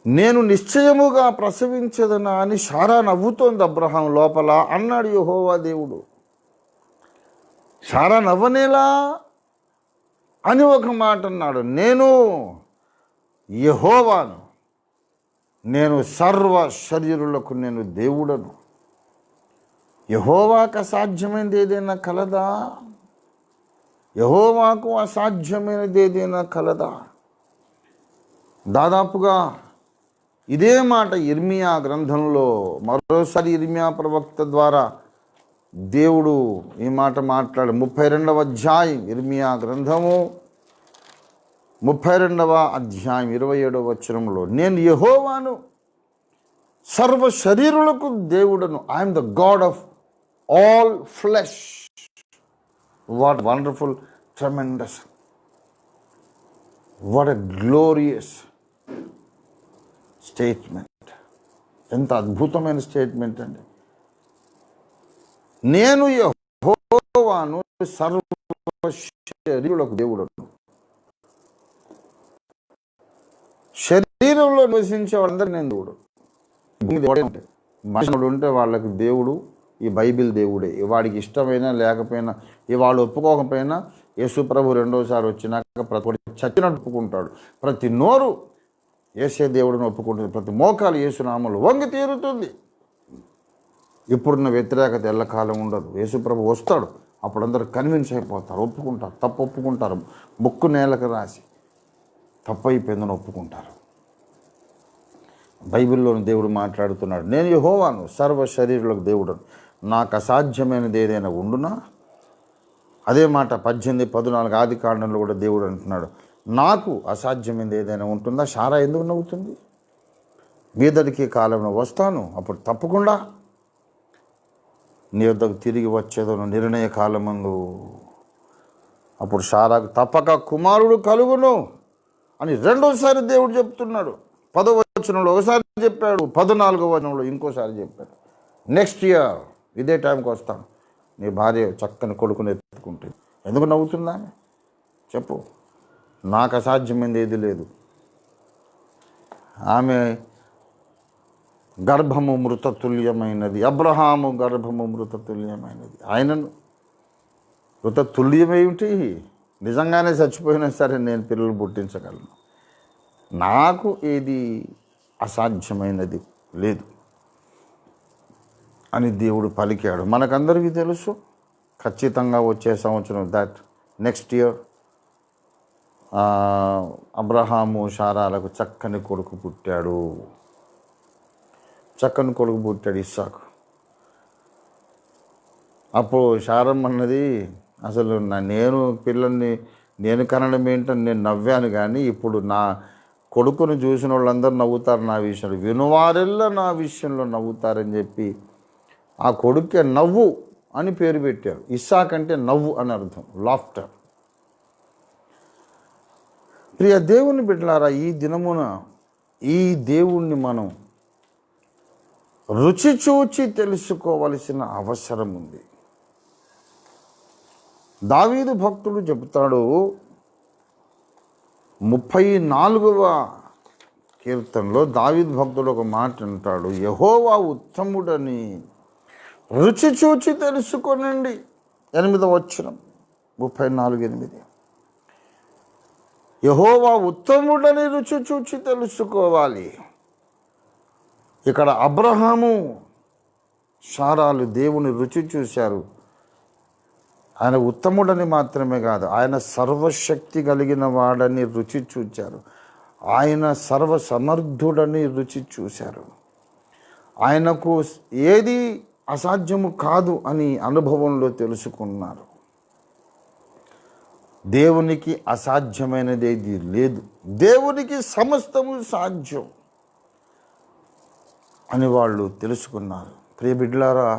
నేను నిశ్చయముగా ప్రసవించదనా అని శారా నవ్వుతోంది అబ్రహాం లోపల అన్నాడు యెహోవా దేవుడు. శారా నవ్వనేలా అని ఒక మాట అన్నాడు, నేను యెహోవాను, నేను సర్వ శరీరులకు నేను దేవుడను. యెహోవాకు అసాధ్యమైనది ఏదైనా కలదా? యెహోవాకు అసాధ్యమైనది ఏదైనా కలదా? దాదాపుగా ఇదే మాట ఇర్మియా గ్రంథంలో మరోసారి ఇర్మియా ప్రవక్త ద్వారా దేవుడు ఈ మాట మాట్లాడు. 32వ అధ్యాయం ఇర్మియా గ్రంథము 32వ అధ్యాయం 27వ వచనంలో, నేను యెహోవాను, సర్వ శరీరులకు దేవుడను, I'm the God of all flesh. What wonderful, tremendous, what a glorious statement. ఎంత అద్భుతమైన స్టేట్మెంట్ అండి. నేను యెహోవాను, సర్వ శరీరులకు దేవుడను. శరీరంలో నివసించే వాళ్ళందరూ నేను దేవుడు. మనుషుడు ఉంటే వాళ్ళకి దేవుడు ఈ బైబిల్ దేవుడే. వాడికి ఇష్టమైనా లేకపోయినా, వాళ్ళు ఒప్పుకోకపోయినా, యేసు ప్రభు రెండోసారి వచ్చినాక ప్రతి చచ్చినట్టు ఒప్పుకుంటాడు. ప్రతి నోరు యేసే దేవుడిని ఒప్పుకుంటుంది, ప్రతి మోకాలు యేసు నామములో వంగి తీరుతుంది. ఇప్పుడున్న వ్యతిరేకత ఎల్లకాలం ఉండదు. యేసు ప్రభు వస్తాడు, అప్పుడు అందరూ కన్విన్స్ అయిపోతారు, ఒప్పుకుంటారు, తప్పు ఒప్పుకుంటారు, ముక్కు నేలకు రాసి తప్పైపోయిందని ఒప్పుకుంటారు. బైబిల్లోని దేవుడు మాట్లాడుతున్నాడు, నేను యెహోవాను, సర్వ శరీరులకు దేవుడను, నాకు అసాధ్యమైనది ఏదైనా ఉండునా? అదే మాట 18:14 ఆది కాండంలో కూడా దేవుడు అంటున్నాడు, నాకు అసాధ్యమైనది ఏదైనా ఉంటుందా? శారా ఎందుకు నవ్వుతుంది? మీదటికి కాలంలో వస్తాను, అప్పుడు తప్పకుండా నీ వద్దకు తిరిగి వచ్చేదను నిర్ణయ కాలమందు. అప్పుడు శారాకు తప్పక కుమారుడు కలుగును అని రెండోసారి దేవుడు చెప్తున్నాడు. 10వ వచనంలో ఒకసారి చెప్పాడు, 14వ వచనంలో ఇంకోసారి చెప్పాడు. నెక్స్ట్ ఇయర్ ఇదే టైంకి వస్తాను, నీ భార్య చక్కని కొడుకుని ఎత్తుకుంటుంది. ఎందుకు నవ్వుతుందా? చెప్పు. నాకు అసాధ్యమైంది ఏది లేదు. ఆమె గర్భము మృతతుల్యమైనది, అబ్రహాము గర్భము మృతతుల్యమైనది. ఆయనను మృతతుల్యమేమిటి? నిజంగానే చచ్చిపోయినా సరే నేను పిల్లలు పుట్టించగలను, నాకు ఏది అసాధ్యమైనది లేదు అని దేవుడు పలికాడు. మనకందరికీ తెలుసు, ఖచ్చితంగా వచ్చే సంవత్సరం దట్ నెక్స్ట్ ఇయర్ అబ్రహాము శారాలకు చక్కని కొడుకు పుట్టాడు. చక్కని కొడుకు పుట్టాడు, ఇస్సాకు. అప్పుడు శారమ్మ అన్నది, అసలు నేను కనడం ఏంటని నేను నవ్వాను, కానీ ఇప్పుడు నా కొడుకును చూసిన వాళ్ళందరూ నవ్వుతారు నా విషయంలో, వినువారెల్లా నా విషయంలో నవ్వుతారని చెప్పి ఆ కొడుకే నవ్వు అని పేరు పెట్టారు. ఇస్సాక్ అంటే నవ్వు అని అర్థం, లాఫ్టర్. ప్రియ దేవుని బిడ్డలారా, ఈ దినమున ఈ దేవుణ్ణి మనం రుచి చూచి తెలుసుకోవలసిన అవసరం ఉంది. దావీదు భక్తుడు చెబుతాడు, 34వ కీర్తనలో దావీదు భక్తుడు ఒక మాట అంటాడు, యెహోవా ఉత్తముడని రుచి చూచి తెలుసుకొనండి. 8వ వచనం 34:8. యెహోవా ఉత్తముడని రుచి చూచి తెలుసుకోవాలి. ఇక్కడ అబ్రహాము శారాలు దేవుని రుచి చూశారు. ఆయన ఉత్తముడని మాత్రమే కాదు, ఆయన సర్వశక్తి కలిగిన వాడని రుచి చూచారు. ఆయన సర్వసమర్థుడని రుచి చూశారు. ఆయనకు ఏది అసాధ్యము కాదు అని అనుభవంలో తెలుసుకున్నారు. దేవునికి అసాధ్యమైనది ఏది లేదు, దేవునికి సమస్తము సాధ్యం అని వాళ్ళు తెలుసుకున్నారు. ప్రియ బిడ్డలారా,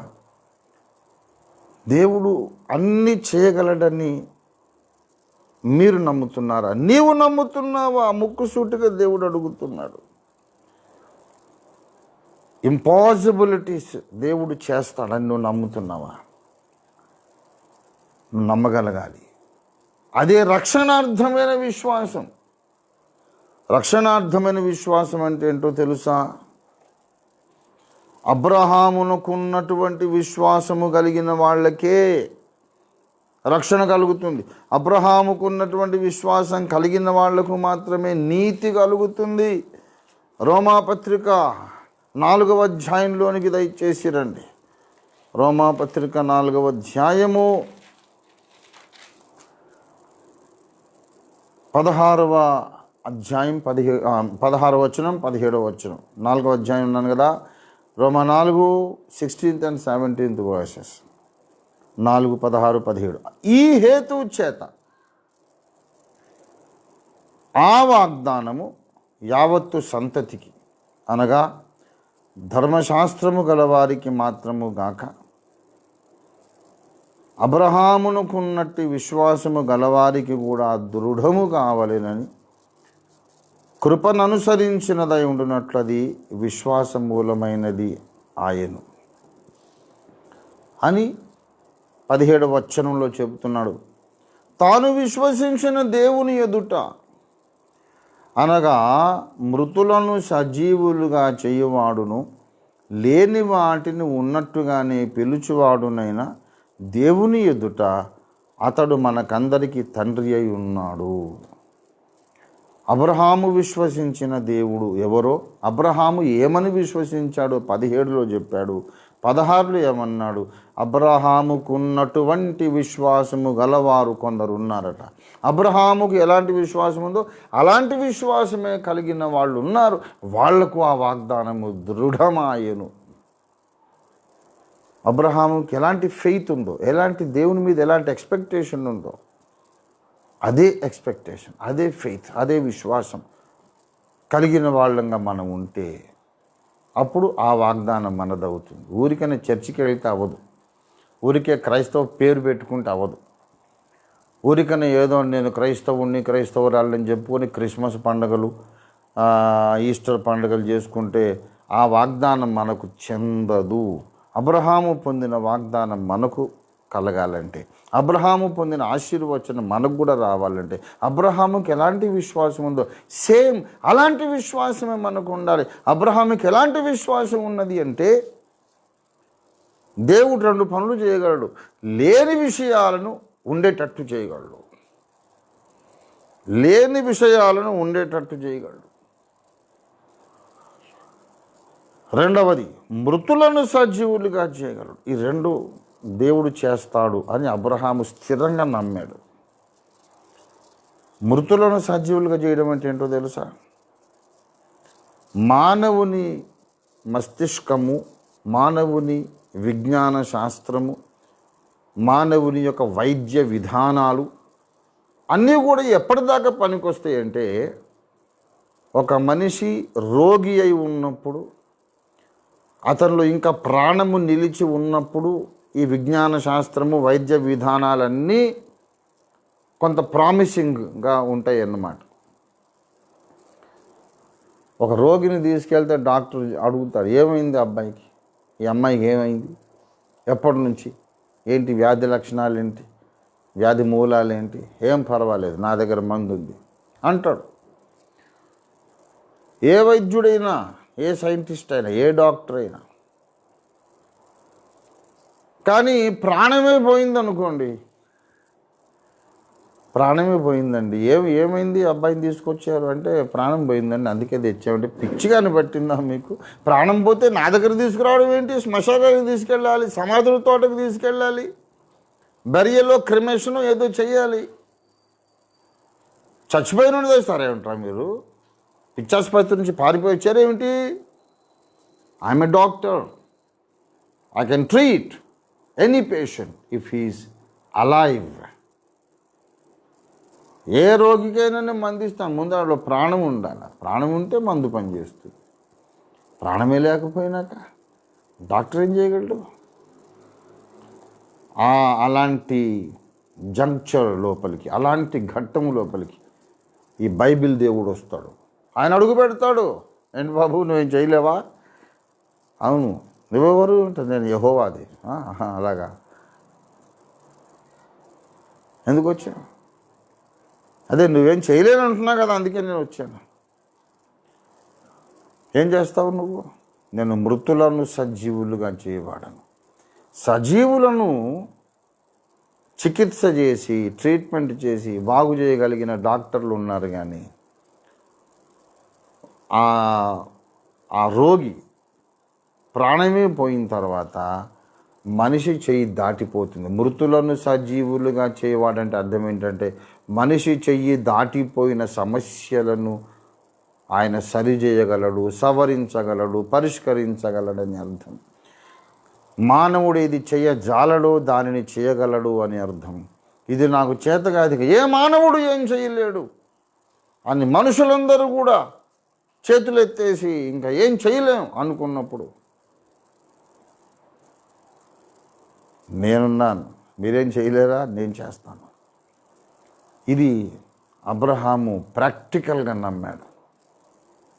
దేవుడు అన్నీ చేయగలడని మీరు నమ్ముతున్నారా? నీవు నమ్ముతున్నావా? ముక్కుసూటిగా దేవుడు అడుగుతున్నాడు. ఇంపాసిబిలిటీస్ దేవుడు చేస్తాడని నువ్వు నమ్ముతున్నావా? నువ్వు నమ్మగలగాలి. అదే రక్షణార్థమైన విశ్వాసం. రక్షణార్థమైన విశ్వాసం అంటే ఏంటో తెలుసా? అబ్రహామునకున్నటువంటి విశ్వాసము కలిగిన వాళ్ళకే రక్షణ కలుగుతుంది. అబ్రహాముకున్నటువంటి విశ్వాసం కలిగిన వాళ్లకు మాత్రమే నీతి కలుగుతుంది. రోమాపత్రిక 4వ అధ్యాయంలోనికి దయచేసి రండి. రోమాపత్రిక 4వ అధ్యాయము 16వ అధ్యాయం 16వ వచనం 17వ వచనం. 4వ అధ్యాయం ఉన్నాను కదా, రోమా 4 16th and 17th వర్సెస్. 4, 16, 17. ఈ హేతువు చేత ఆ వాగ్దానము యావత్తు సంతతికి, అనగా ధర్మశాస్త్రము గలవారికి మాత్రము గాక అబ్రహామునకున్నట్టి విశ్వాసము గలవారికి కూడా దృఢము కావలెనని కృపననుసరించినదై ఉండునట్లది విశ్వాస మూలమైనది ఆయను అని 17వ వచనంలో చెబుతున్నాడు. తాను విశ్వసించిన దేవుని ఎదుట, అనగా మృతులను సజీవులుగా చేయువాడును లేని వాటిని ఉన్నట్టుగానే పిలుచువాడునైనా దేవుని ఎదుట అతడు మనకందరికీ తండ్రి అయి ఉన్నాడు. అబ్రహాము విశ్వసించిన దేవుడు ఎవరో, అబ్రహాము ఏమని విశ్వసించాడో 17లో చెప్పాడు. 16లో ఏమన్నాడు? అబ్రహాముకున్నటువంటి విశ్వాసము గలవారు కొందరు ఉన్నారట. అబ్రహాముకు ఎలాంటి విశ్వాసం ఉందో అలాంటి విశ్వాసమే కలిగిన వాళ్ళు ఉన్నారు. వాళ్లకు ఆ వాగ్దానము దృఢమాయెను. అబ్రహాముకి ఎలాంటి ఫెయిత్ ఉందో, ఎలాంటి దేవుని మీద ఎలాంటి ఎక్స్పెక్టేషన్ ఉందో, అదే ఎక్స్పెక్టేషన్, అదే ఫెయిత్, అదే విశ్వాసం కలిగిన వాళ్ళంగా మనం ఉంటే అప్పుడు ఆ వాగ్దానం మనదవుతుంది. ఊరికనే చర్చికి వెళ్తే అవ్వదు, ఊరికే క్రైస్తవ పేరు పెట్టుకుంటే అవ్వదు, ఊరికనే ఏదో నేను క్రైస్తవురాలని చెప్పుకొని క్రిస్మస్ పండుగలు ఈస్టర్ పండుగలు చేసుకుంటే ఆ వాగ్దానం మనకు చెందదు. అబ్రహాము పొందిన వాగ్దానం మనకు కలగాలంటే, అబ్రహాము పొందిన ఆశీర్వచనం మనకు కూడా రావాలంటే, అబ్రహాముకి ఎలాంటి విశ్వాసం ఉందో సేమ్ అలాంటి విశ్వాసమే మనకు ఉండాలి. అబ్రహాముకి ఎలాంటి విశ్వాసం ఉన్నది అంటే, దేవుడు 2 పనులు చేయగలడు. లేని విషయాలను ఉండేటట్టు చేయగలడు, లేని విషయాలను ఉండేటట్టు చేయగలడు. రెండవది, మృతులను సజీవులుగా చేయగలడు. ఈ 2 దేవుడు చేస్తాడు అని అబ్రహాము స్థిరంగా నమ్మాడు. మృతులను సజీవులుగా చేయడం అంటే ఏంటో తెలుసా? మానవుని మస్తిష్కము, మానవుని విజ్ఞాన శాస్త్రము, మానవుని యొక్క వైద్య విధానాలు అన్నీ కూడా ఎప్పటిదాకా పనికొస్తాయి అంటే, ఒక మనిషి రోగి అయి ఉన్నప్పుడు, అతనిలో ఇంకా ప్రాణము నిలిచి ఉన్నప్పుడు ఈ విజ్ఞాన శాస్త్రము, వైద్య విధానాలన్నీ కొంత ప్రామిసింగ్గా ఉంటాయి అన్నమాట. ఒక రోగిని తీసుకెళ్తే డాక్టర్ అడుగుతారు, ఏమైంది అబ్బాయికి, ఈ అమ్మాయికి ఏమైంది, ఎప్పటి నుంచి, ఏంటి వ్యాధి లక్షణాలు ఏంటి, వ్యాధి మూలాలు ఏంటి, ఏం పర్వాలేదు నా దగ్గర మందు ఉంది అంటాడు. ఏ వైద్యుడైనా, ఏ సైంటిస్ట్ అయినా, ఏ డాక్టర్ అయినా. కానీ ప్రాణమే పోయిందనుకోండి, ప్రాణమే పోయిందండి, ఏమైంది అబ్బాయిని తీసుకొచ్చారు అంటే ప్రాణం పోయిందండి అందుకే తెచ్చామంటే పిచ్చిగాని పట్టిందా మీకు? ప్రాణం పోతే నా దగ్గర తీసుకురావడం ఏంటి? శ్మశానానికి తీసుకెళ్ళాలి, సమాధుల తోటకు తీసుకెళ్ళాలి, బరియలో క్రిమేషను ఏదో చెయ్యాలి. చచ్చిపోయిన తెస్తారేమంటారా మీరు? పిచ్చాసుపత్రి నుంచి పారిపోయి వచ్చారేమిటి? I'm a doctor, I can treat any patient if he is alive. ఏ రోగికైనా నేను మందిస్తాను, ముందు అందులో ప్రాణం ఉండాలి. ప్రాణం ఉంటే మందు పనిచేస్తుంది. ప్రాణమే లేకపోయినాక డాక్టర్ ఏం చేయగలడు? అలాంటి జంక్చర్ లోపలికి, అలాంటి ఘట్టము లోపలికి ఈ బైబిల్ దేవుడు వస్తాడు. ఆయన అడుగు పెడతాడు. ఏంటి బాబు నువ్వేం చేయలేవా? అవును, నువ్వెవరు అంటే నేను యెహోవాది. అలాగా, ఎందుకు వచ్చాను? అదే నువ్వేం చేయలేను అంటున్నా కదా, అందుకే నేను వచ్చాను. ఏం చేస్తావు నువ్వు? నేను మృతులను సజీవులుగా చేయవాడను. సజీవులను చికిత్స చేసి, ట్రీట్మెంట్ చేసి బాగు చేయగలిగిన డాక్టర్లు ఉన్నారు. కానీ ఆ రోగి ప్రాణమే పోయిన తర్వాత మనిషి చెయ్యి దాటిపోతుంది. మృతులను సజీవులుగా చేయవాడంటే అర్థం ఏంటంటే, మనిషి చెయ్యి దాటిపోయిన సమస్యలను ఆయన సరిచేయగలడు, సవరించగలడు, పరిష్కరించగలడని అర్థం. మానవుడు ఏది చేయజాలడో దానిని చేయగలడు అని అర్థం. ఇది నాకు చేతగాదిగా ఏ మానవుడు ఏం చేయలేడు అని మనుషులందరూ కూడా చేతులు ఎత్తేసి ఇంకా ఏం చేయలేం అనుకున్నప్పుడు, నేనున్నాను, మీరేం చేయలేరా, నేను చేస్తాను. ఇది అబ్రహాము ప్రాక్టికల్గా నమ్మాడు.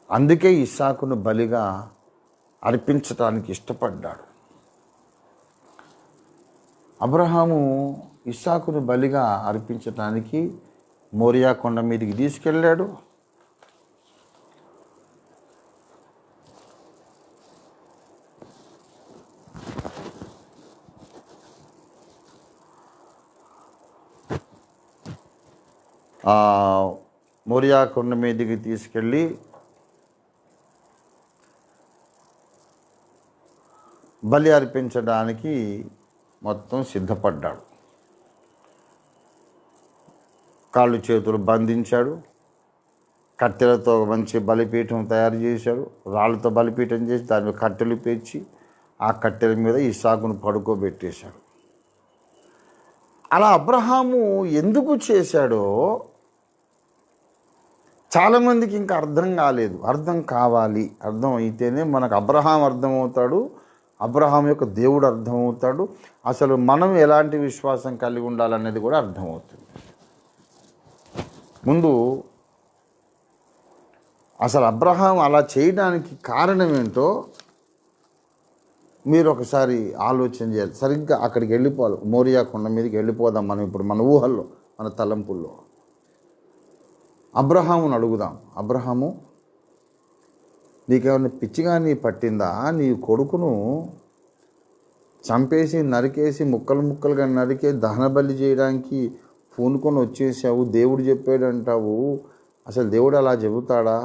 అందుకే ఇస్సాకును బలిగా అర్పించటానికి ఇష్టపడ్డాడు. అబ్రహాము ఇస్సాకును బలిగా అర్పించటానికి మోరియా కొండ మీదకి తీసుకెళ్ళాడు. మోరియా కొండ మీదకి తీసుకెళ్ళి బలి అర్పించడానికి మొత్తం సిద్ధపడ్డాడు. కాళ్ళు చేతులు బంధించాడు, కట్టెలతో మంచి బలిపీఠం తయారు చేశాడు, రాళ్ళతో బలిపీఠం చేసి దాని కట్టెలు పేర్చి ఆ కట్టెల మీద ఇస్సాకును పడుకోబెట్టేశాడు. అలా అబ్రహాము ఎందుకు చేశాడో చాలామందికి ఇంకా అర్థం కాలేదు. అర్థం కావాలి. అర్థం అయితేనే మనకు అబ్రహాం అర్థమవుతాడు, అబ్రహాం యొక్క దేవుడు అర్థమవుతాడు, అసలు మనం ఎలాంటి విశ్వాసం కలిగి ఉండాలనేది కూడా అర్థమవుతుంది. ముందు అసలు అబ్రహాం అలా చేయడానికి కారణం ఏంటో మీరు ఒకసారి ఆలోచన చేయాలి. సరిగ్గా అక్కడికి వెళ్ళిపోవాలి, మోరియా కొండ మీదకి వెళ్ళిపోదాం మనం ఇప్పుడు, మన ఊహల్లో, మన తలంపుల్లో. అబ్రహామును అడుగుదాం, అబ్రహాము నీకేమైనా పిచ్చిగా పట్టిందా? నీ కొడుకును చంపేసి నరికేసి ముక్కలు ముక్కలుగా నరికే దహన బలి చేయడానికి పూనుకొని వచ్చేసావు, దేవుడు చెప్పాడంటావు. అసలు దేవుడు అలా చెబుతాడా?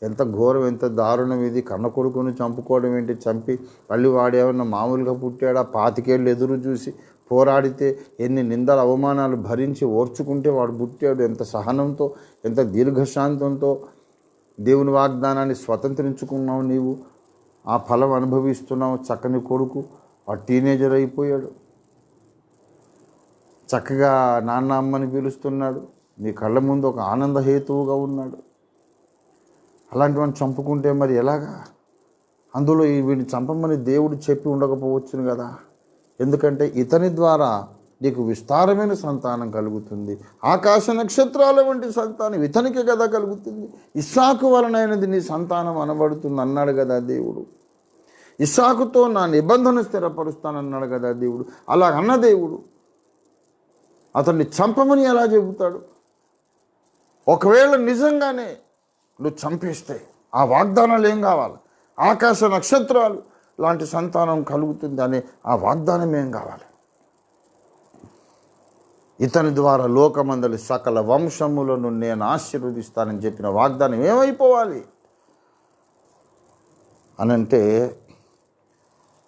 ఎంత ఘోరం, ఎంత దారుణం ఇది. కన్న కొడుకును చంపుకోవడం ఏంటి? చంపి మళ్ళీ వాడేమన్నా మామూలుగా పుట్టాడా? 25 ఏళ్ళు ఎదురు చూసి పోరాడితే ఎన్ని నిందల అవమానాలు భరించి ఓర్చుకుంటే వాడు పుట్టాడు. ఎంత సహనంతో, ఎంత దీర్ఘశాంతంతో దేవుని వాగ్దానాన్ని స్వతంత్రించుకున్నావు నీవు. ఆ ఫలం అనుభవిస్తున్నావు. చక్కని కొడుకు ఆ టీనేజర్ అయిపోయాడు, చక్కగా నాన్న అమ్మని పిలుస్తున్నాడు, నీ కళ్ళ ముందు ఒక ఆనంద హేతువుగా ఉన్నాడు. అలాంటి వాడిని చంపుకుంటే మరి ఎలాగా? అందులో వీడిని చంపమని దేవుడు చెప్పి ఉండకపోవచ్చును కదా. ఎందుకంటే ఇతని ద్వారా నీకు విస్తారమైన సంతానం కలుగుతుంది, ఆకాశ నక్షత్రాల వంటి సంతానం ఇతనికే కదా కలుగుతుంది, ఇస్సాకు వలనైనది నీ సంతానం అనబడుతుంది అన్నాడు కదా దేవుడు. ఇస్సాకుతో నా నిబంధన స్థిరపరుస్తానన్నాడు కదా దేవుడు. అలా అన్న దేవుడు అతన్ని చంపమని ఎలా చెబుతాడు? ఒకవేళ నిజంగానే నువ్వు చంపేస్తే ఆ వాగ్దానాలు ఏం కావాలి? ఆకాశ నక్షత్రాలు లాంటి సంతానం కలుగుతుంది అనే ఆ వాగ్దానం ఏం కావాలి? ఇతని ద్వారా లోకమందలి సకల వంశములను నేను ఆశీర్వదిస్తానని చెప్పిన వాగ్దానం ఏమైపోవాలి అనంటే,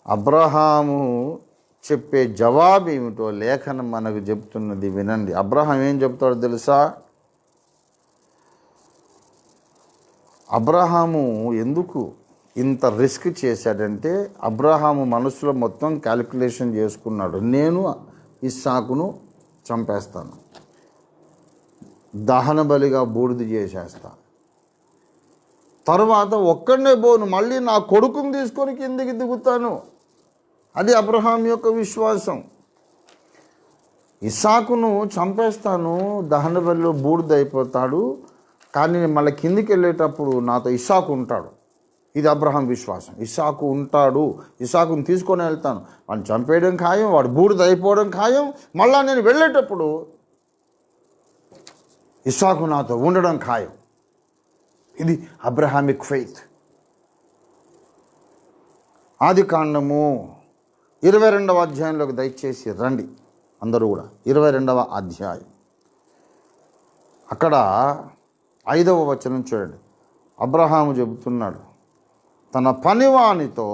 అబ్రహాము చెప్పే జవాబు ఏమిటో లేఖనం మనకు చెప్తున్నది వినండి. అబ్రహాం ఏం చెప్తాడో తెలుసా? అబ్రహాము ఎందుకు ఇంత రిస్క్ చేశాడంటే, అబ్రహాము మనసులో మొత్తం క్యాలిక్యులేషన్ చేసుకున్నాడు. నేను ఇస్సాకును చంపేస్తాను, దహన బలిగా బూడిద చేసేస్తా, తర్వాత ఒక్కడనే పోను, మళ్ళీ నా కొడుకుని తీసుకొని కిందికి దిగుతాను. అది అబ్రహాం యొక్క విశ్వాసం. ఇస్సాకును చంపేస్తాను, దహన బలిలో బూడిద అయిపోతాడు, కానీ మళ్ళీ కిందికి వెళ్ళేటప్పుడు నాతో ఇస్సాకు ఉంటాడు. ఇది అబ్రహాం విశ్వాసం. ఇస్సాకు ఉంటాడు, ఇస్సాకుని తీసుకొని వెళ్తాను, వాడిని చంపేయడం ఖాయం, వాడు బూడిద అయిపోవడం ఖాయం, మళ్ళా నేను వెళ్ళేటప్పుడు ఇస్సాకు నాతో ఉండడం ఖాయం. ఇది అబ్రహామిక్ ఫెయిత్. ఆదికాండము 22వ అధ్యాయంలోకి దయచేసి రండి అందరూ కూడా. 22వ అధ్యాయం, అక్కడ 5వ వచనం చూడండి. అబ్రహాము చెబుతున్నాడు, తన పనివానితో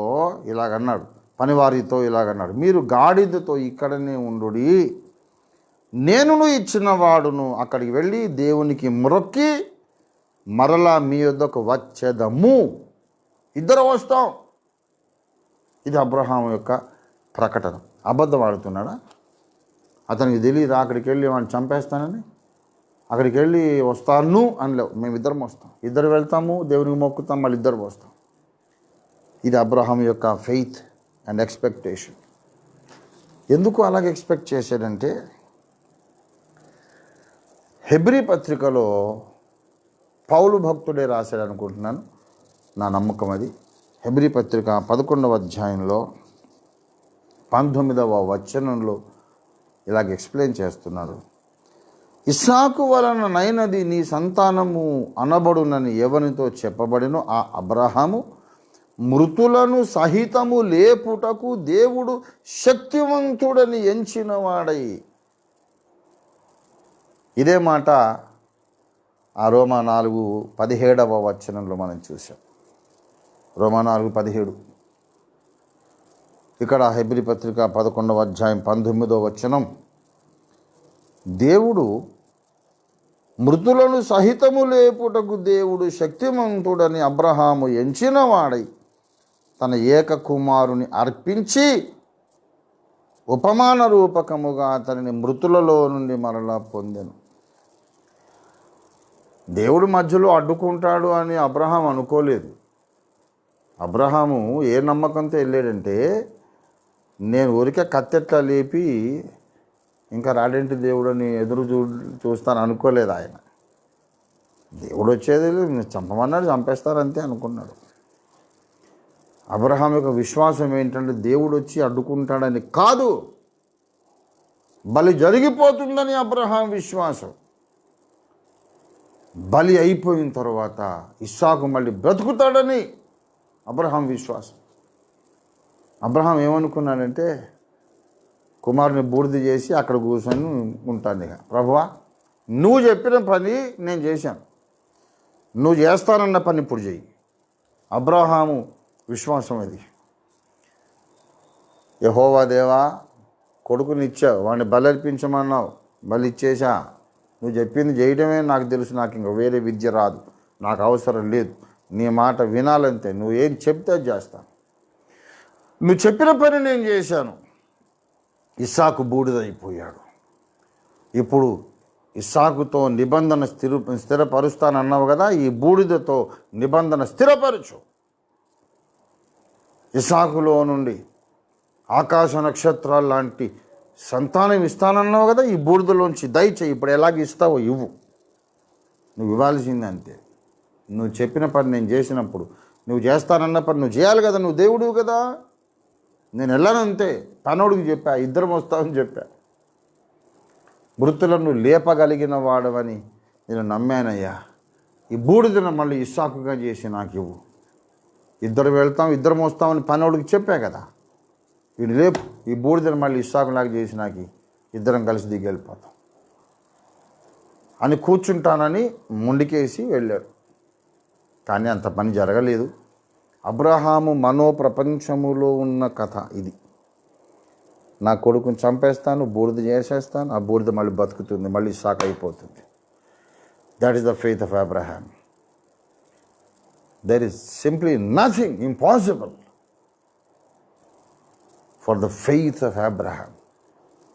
ఇలాగన్నాడు, మీరు గాడిదతో ఇక్కడనే ఉండుడి, నేనును ఇచ్చిన వాడును అక్కడికి వెళ్ళి దేవునికి మొరొక్కి మరలా మీ యొద్దకు వచ్చేదము. ఇద్దరు వస్తాం. ఇది అబ్రహాము యొక్క ప్రకటన. అబద్ధం ఆడుతున్నాడా? అతనికి తెలియదు అక్కడికి వెళ్ళి వాడిని చంపేస్తానని? అక్కడికి వెళ్ళి వస్తాను అనలేవు. మేమిద్దరం వస్తాం, ఇద్దరు వెళ్తాము, దేవునికి మొక్కుతాం, మళ్ళీ ఇద్దరు వస్తాం. ఇది అబ్రహాం యొక్క ఫెయిత్ అండ్ ఎక్స్పెక్టేషన్. ఎందుకు అలాగే ఎక్స్పెక్ట్ చేశాడంటే, హెబ్రీ పత్రికలో పౌలు భక్తుడే రాశాడు అనుకుంటున్నాను, నా నమ్మకం అది. హెబ్రీ పత్రిక 11వ అధ్యాయంలో 19వ వచనంలో ఇలాగ ఎక్స్ప్లెయిన్ చేస్తున్నారు. ఇస్సాకు వలన నైనది నీ సంతానము అనబడునని ఎవరితో చెప్పబడినో ఆ అబ్రహాము మృతులను సహితము లేపుటకు దేవుడు శక్తివంతుడని ఎంచినవాడై. ఇదే మాట ఆ రోమా 4:17వ వచనంలో మనం చూసాం. రోమా 4:17. ఇక్కడ హెబ్రీ పత్రిక 11వ అధ్యాయం 19వ వచనం, దేవుడు మృతులను సహితము లేపుటకు దేవుడు శక్తిమంతుడని అబ్రహాము ఎంచినవాడై తన ఏక కుమారుని అర్పించి ఉపమాన రూపకముగా అతనిని మృతులలో నుండి మరలా పొందెను. దేవుడు మధ్యలో అడ్డుకుంటాడు అని అబ్రహాం అనుకోలేదు. అబ్రహాము ఏ నమ్మకంతో వెళ్ళాడంటే, నేను ఊరికే కత్తెట్లా లేపి ఇంకా రాడేంటి దేవుడని ఎదురు చూస్తాను అనుకోలేదు ఆయన. దేవుడు వచ్చేది చంపమన్నాడు, చంపేస్తారంతే అనుకున్నాడు. అబ్రహాం యొక్క విశ్వాసం ఏంటంటే, దేవుడు వచ్చి అడ్డుకుంటాడని కాదు, బలి జరిగిపోతుందని అబ్రహాం విశ్వాసం. బలి అయిపోయిన తర్వాత ఇస్సాకు మళ్ళీ బ్రతుకుతాడని అబ్రహాం విశ్వాసం. అబ్రహాం ఏమనుకున్నాడంటే, కుమారుని బూడిద చేసి అక్కడ కూర్చొని ఉంటాను. ఇక ప్రభువా, నువ్వు చెప్పిన పని నేను చేశాను, నువ్వు చేస్తానన్న పని ఇప్పుడు చెయ్యి. అబ్రహాము విశ్వాసం అది. యెహోవా దేవా, కొడుకుని ఇచ్చావు, వాడిని బలి అర్పించమన్నావు, బలి ఇచ్చేసా, నువ్వు చెప్పింది చేయడమే నాకు తెలుసు, నాకు ఇంకా వేరే విద్య రాదు, నాకు అవసరం లేదు, నీ మాట వినాలంతే, నువ్వు ఏం చెప్తే అది చేస్తాను, నువ్వు చెప్పిన పని నేను చేశాను. ఇస్సాకు బూడిదైపోయాడు. ఇప్పుడు ఇస్సాకుతో నిబంధన స్థిరపరుస్తానన్నావు కదా, ఈ బూడిదతో నిబంధన స్థిరపరచు. ఇస్సాకులో నుండి ఆకాశ నక్షత్రాలు లాంటి సంతానం ఇస్తానన్నావు కదా, ఈ బూడిదలోంచి దయచేయి. ఇప్పుడు ఎలాగ ఇస్తావో ఇవ్వు, నువ్వు ఇవ్వాల్సింది అంతే. నువ్వు చెప్పిన పని నేను చేసినప్పుడు, నువ్వు చేస్తానన్న పని నువ్వు చేయాలి కదా, నువ్వు దేవుడివి కదా. నేను వెళ్ళాను అంతే, పనోడికి చెప్పా, ఇద్దరం వస్తామని చెప్పా. మృతులను లేపగలిగిన వాడవని నేను నమ్మానయ్యా. ఈ బూడిదను మళ్ళీ ఇస్సాకుగా చేసి నాకు ఇవ్వు. ఇద్దరు వెళ్తాం, ఇద్దరం వస్తామని పనోడికి చెప్పా కదా, వీడు లేపు, ఈ బూడిదను మళ్ళీ ఇస్సాకులాగా చేసి నాకు ఇద్దరం కలిసి దిగి వెళ్ళిపోతాం అని కూర్చుంటానని ముండికేసి వెళ్ళాడు. కానీ అంత పని జరగలేదు. అబ్రహాము మనోప్రపంచములో ఉన్న కథ ఇది. నా కొడుకుని చంపేస్తాను, బూడిద చేసేస్తాను, ఆ బూడిద మళ్ళీ బతుకుతుంది, మళ్ళీ ఇస్సాకు అయిపోతుంది. That is the faith of Abraham. There is simply nothing impossible for the faith of Abraham.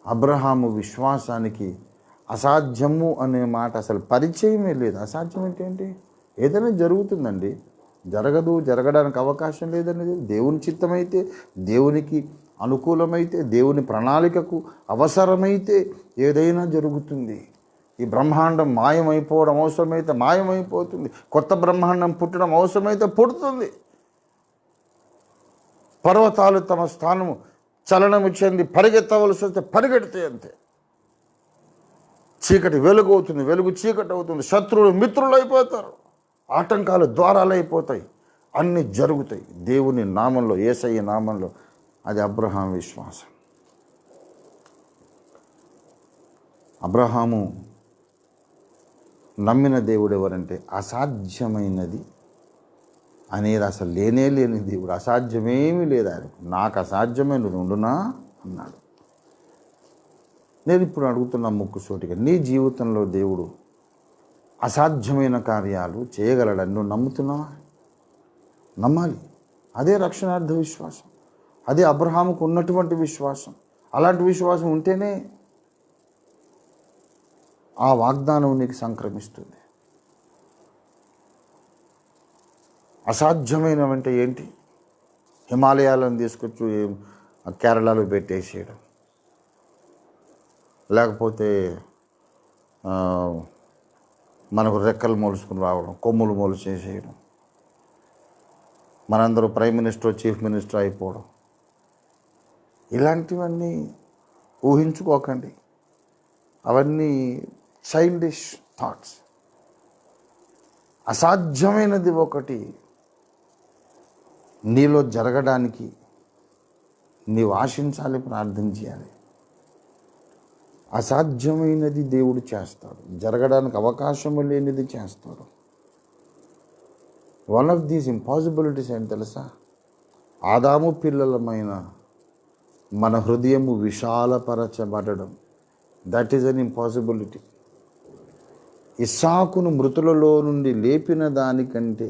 Abraham విశ్వాసానికి అసాధ్యము అనే మాట అసలు పరిచయమే లేదు. అసాధ్యం ఏంటి? ఏదైనా జరుగుతుందండి, జరగదు, జరగడానికి అవకాశం లేదనేది దేవుని చిత్తమైతే, దేవునికి అనుకూలమైతే, దేవుని ప్రణాళికకు అవసరమైతే ఏదైనా జరుగుతుంది. ఈ బ్రహ్మాండం మాయమైపోవడం అవసరమైతే మాయమైపోతుంది, కొత్త బ్రహ్మాండం పుట్టడం అవసరమైతే పుడుతుంది. పర్వతాలు తమ స్థానము చలనము చెంది పరిగెత్తవలసి వస్తే పరిగెడితే అంతే. చీకటి వెలుగు అవుతుంది, వెలుగు చీకటి అవుతుంది, శత్రువులు మిత్రులు అయిపోతారు, ఆటంకాలు ద్వారాలు అయిపోతాయి, అన్నీ జరుగుతాయి దేవుని నామంలో, యేసయ్య నామంలో. అది అబ్రహాం విశ్వాసం. అబ్రహాము నమ్మిన దేవుడు ఎవరంటే, అసాధ్యమైనది అనేది అసలు లేనే లేని దేవుడు. అసాధ్యమేమీ లేదు ఆయనకు. నాకు అసాధ్యమైనది ఉండునా అన్నాడు. నేను ఇప్పుడు అడుగుతున్నా ముక్కుసూటిగా, నీ జీవితంలో దేవుడు అసాధ్యమైన కార్యాలు చేయగలడని నువ్వు నమ్ముతున్నావా? నమ్మాలి. అదే రక్షణార్థ విశ్వాసం, అదే అబ్రహాముకు ఉన్నటువంటి విశ్వాసం. అలాంటి విశ్వాసం ఉంటేనే ఆ వాగ్దానం నీకు సంక్రమిస్తుంది. అసాధ్యమైనవంటే ఏంటి? హిమాలయాలను తీసుకొచ్చి కేరళలో పెట్టేసేయడం, లేకపోతే మనకు రెక్కలు మొలుచుకుని రావడం, కొమ్ములు మొలిచేసేయడం, మనందరూ ప్రైమ్ మినిస్టర్ చీఫ్ మినిస్టర్ అయిపోవడం, ఇలాంటివన్నీ ఊహించుకోకండి. అవన్నీ చైల్డిష్ థాట్స్. అసాధ్యమైనది ఒకటి నీలో జరగడానికి నీవు ఆశించాలి, ప్రార్థన చేయాలి. అసాధ్యమైనది దేవుడు చేస్తాడు, జరగడానికి అవకాశం లేనిది చేస్తాడు. వన్ ఆఫ్ దీస్ ఇంపాసిబిలిటీస్ ఏంటి తెలుసా? ఆదాము పిల్లలమైన మన హృదయము విశాలపరచబడడం. That is an impossibility. ఇస్సాకును మృతులలో నుండి లేపిన దానికంటే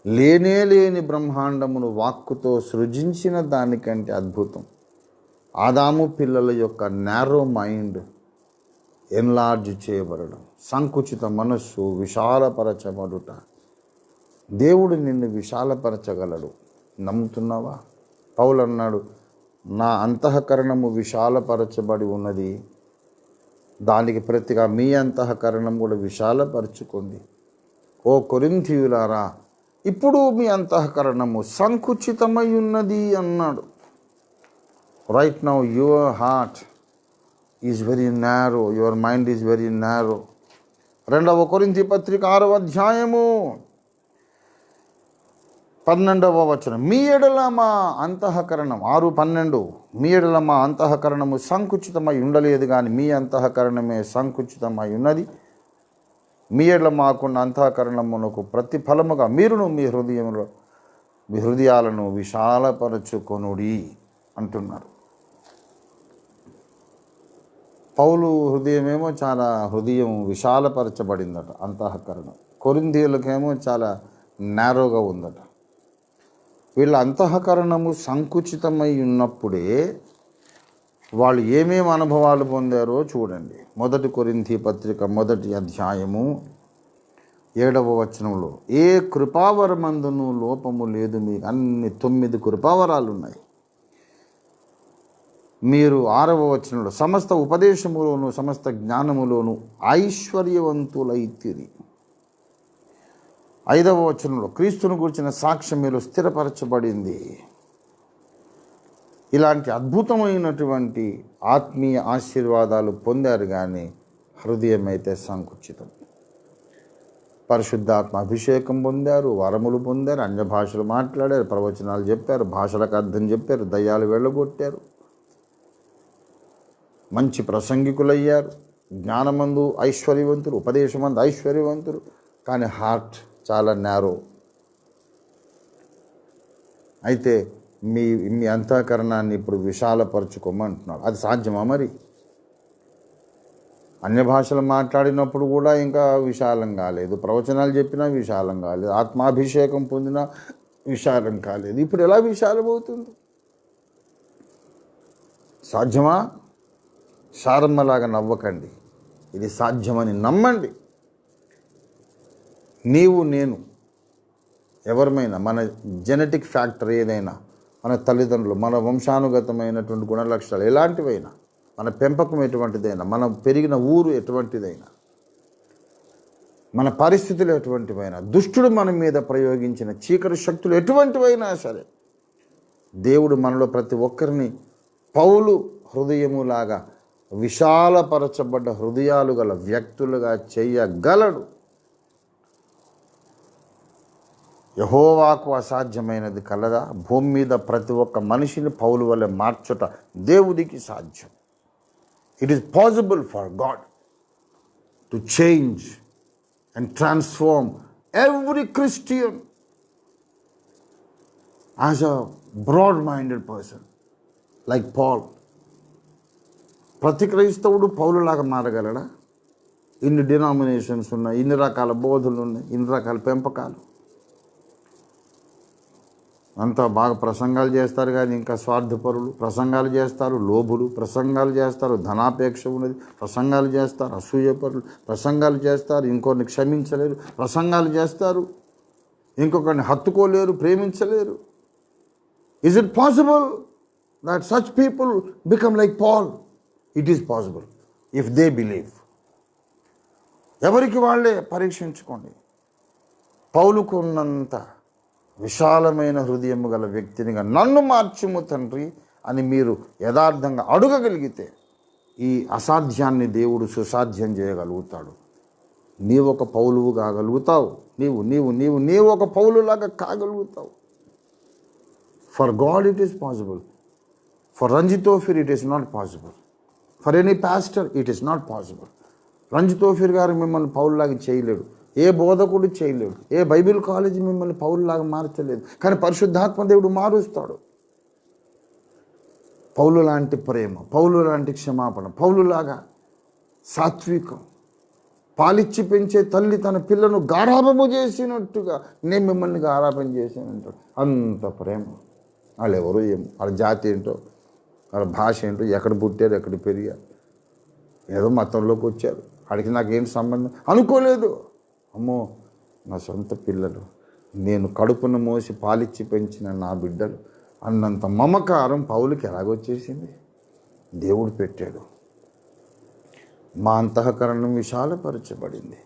లేనే లేని బ్రహ్మాండమును వాక్కుతో సృజించిన దానికంటే అద్భుతం ఆదాము పిల్లల యొక్క నారో మైండ్ ఎన్లార్జ్ చేయబడడం, సంకుచిత మనస్సు విశాలపరచబడుట. దేవుడు నిన్ను విశాలపరచగలడు. నమ్ముతున్నావా? పౌలు అన్నాడు, నా అంతఃకరణము విశాలపరచబడి ఉన్నది, దానికి ప్రతిగా మీ అంతఃకరణం కూడా విశాలపరచుకోండి. ఓ కొరింథీయులారా, ఇప్పుడు మీ అంతఃకరణము సంకుచితమై ఉన్నది అన్నాడు. Right now your heart is very narrow, your mind is very narrow. 2 కొరింథీ పత్రిక 6వ అధ్యాయము 12వ వచనం, మీ ఎడల మా అంతఃకరణం 6:12, మీ ఎడల మా అంతఃకరణము సంకుచితమై ఉండలేదు కానీ మీ అంతఃకరణమే సంకుచితమై ఉన్నది. మీ ఎడల మాకున్న అంతఃకరణమునకు ప్రతిఫలముగా మీరును మీ హృదయాలను విశాలపరచుకొనుడి అంటున్నారు. పౌలు హృదయమేమో హృదయం విశాలపరచబడిందట, అంతఃకరణం. కొరింథీయులకేమో చాలా నారోగా ఉందట. వీళ్ళ అంతఃకరణము సంకుచితమై ఉన్నప్పుడే వాళ్ళు ఏమేమి అనుభవాలు పొందారో చూడండి. 1 కొరింథీ పత్రిక 1వ అధ్యాయము 7వ వచనంలో, ఏ కృపావరమందును లోపము లేదు, మీకు అన్ని 9 కృపావరాలు ఉన్నాయి. మీరు 6వ వచనంలో, సమస్త ఉపదేశములోను సమస్త జ్ఞానములోను ఐశ్వర్యవంతులైతిరి. 5వ వచనంలో, క్రీస్తును గురించిన సాక్ష్యం మీరు స్థిరపరచబడింది. ఇలాంటి అద్భుతమైనటువంటి ఆత్మీయ ఆశీర్వాదాలు పొందారు, కానీ హృదయం అయితే సంకుచితం. పరిశుద్ధాత్మ అభిషేకం పొందారు, వరములు పొందారు, అన్య భాషలు మాట్లాడారు, ప్రవచనాలు చెప్పారు, భాషలకు అర్థం చెప్పారు, దయ్యాలు వెళ్ళగొట్టారు, మంచి ప్రసంగికులయ్యారు, జ్ఞానమందు ఐశ్వర్యవంతులు, ఉపదేశమందు ఐశ్వర్యవంతులు, కానీ హార్ట్ చాలా నారో. అయితే మీ అంతఃకరణాన్ని ఇప్పుడు విశాలపరచుకోమంటున్నాడు. అది సాధ్యమా? మరి అన్య భాషలు మాట్లాడినప్పుడు కూడా ఇంకా విశాలం కాలేదు, ప్రవచనాలు చెప్పినా విశాలం కాలేదు, ఆత్మాభిషేకం పొందినా విశాలం కాలేదు. ఇప్పుడు ఎలా విశాలమవుతుంది? సాధ్యమా? శారమ్మలాగా నవ్వకండి, ఇది సాధ్యమని నమ్మండి. నీవు నేను ఎవరిమైనా, మన జెనెటిక్ ఫ్యాక్టర్ ఏదైనా, మన తల్లిదండ్రులు, మన వంశానుగతమైనటువంటి గుణలక్షణాలు ఎలాంటివైనా, మన పెంపకం ఎటువంటిదైనా, మనం పెరిగిన ఊరు ఎటువంటిదైనా, మన పరిస్థితులు ఎటువంటివైనా, దుష్టుడు మన మీద ప్రయోగించిన చీకటి శక్తులు ఎటువంటివైనా సరే, దేవుడు మనలో ప్రతి ఒక్కరిని పౌలు హృదయములాగా విశాలపరచబడ్డ హృదయాలు గల వ్యక్తులుగా చేయగలడు. యెహోవాకు అసాధ్యమైనది కలదా? భూమి మీద ప్రతి ఒక్క మనిషిని పౌలు వలె మార్చుట దేవుడికి సాధ్యం. It is possible for God to change and transform every Christian as a broad minded person like Paul. ప్రతి క్రైస్తవుడు పౌలులాగా మారగలడా? ఇన్ని డినామినేషన్స్ ఉన్నాయి, ఇన్ని రకాల బోధులు ఉన్నాయి, ఇన్ని రకాల పెంపకాలు, అంతా బాగా ప్రసంగాలు చేస్తారు, కానీ ఇంకా స్వార్థపరులు ప్రసంగాలు చేస్తారు, లోభులు ప్రసంగాలు చేస్తారు, ధనాపేక్ష ఉన్నది ప్రసంగాలు చేస్తారు, అసూయపరులు ప్రసంగాలు చేస్తారు, ఇంకొకరిని క్షమించలేరు ప్రసంగాలు చేస్తారు, ఇంకొకరిని హత్తుకోలేరు, ప్రేమించలేరు. Is it possible that such people become like Paul? It is possible if they believe. ఎవరికి వాళ్ళే పరీక్షించుకోండి. పౌలుకు ఉన్నంత విశాలమైన హృదయము గల వ్యక్తినిగా నన్ను మార్చుము తండ్రి అని మీరు యథార్థంగా అడగగలిగితే ఈ అసాధ్యాన్ని దేవుడు సుసాధ్యం చేయగలుగుతాడు. నీవు ఒక పౌలువు కాగలుగుతావు. నీవు ఒక పౌలులాగా కాగలుగుతావు. For God it is possible. For Ranjit Ophir it is not possible. For any pastor it is not possible. Ranjit Ophir గారు మిమ్మల్ని పౌలులాగా చేయలేడు, ఏ బోధకుడు చేయలేడు, ఏ బైబిల్ కాలేజీ మిమ్మల్ని పౌలులాగా మార్చలేదు, కానీ పరిశుద్ధాత్మ దేవుడు మారుస్తాడు. పౌలు లాంటి ప్రేమ, పౌలు లాంటి క్షమాపణ, పౌలులాగా సాత్వికం, పాలిచ్చి పెంచే తల్లి తన పిల్లను గారాబము చేసినట్టుగా నేను మిమ్మల్ని గారాబం చేశానంటాడు. అంత ప్రేమ. వాళ్ళు ఎవరు ఏమో, వాళ్ళ జాతి ఏంటో, వాళ్ళ భాష ఏంటో, ఎక్కడ పుట్టారు, ఎక్కడ పెరిగారు, ఏదో మతంలోకి వచ్చారు, వాడికి నాకేంటి సంబంధం అనుకోలేదు. అమ్మో, నా సొంత పిల్లలు, నేను కడుపును మోసి పాలిచ్చి పెంచిన నా బిడ్డలు అన్నంత మమకారం పౌలుకి ఎలాగొచ్చేసింది? దేవుడు పెట్టాడు. మా అంతఃకరణం విశాలపరచబడింది.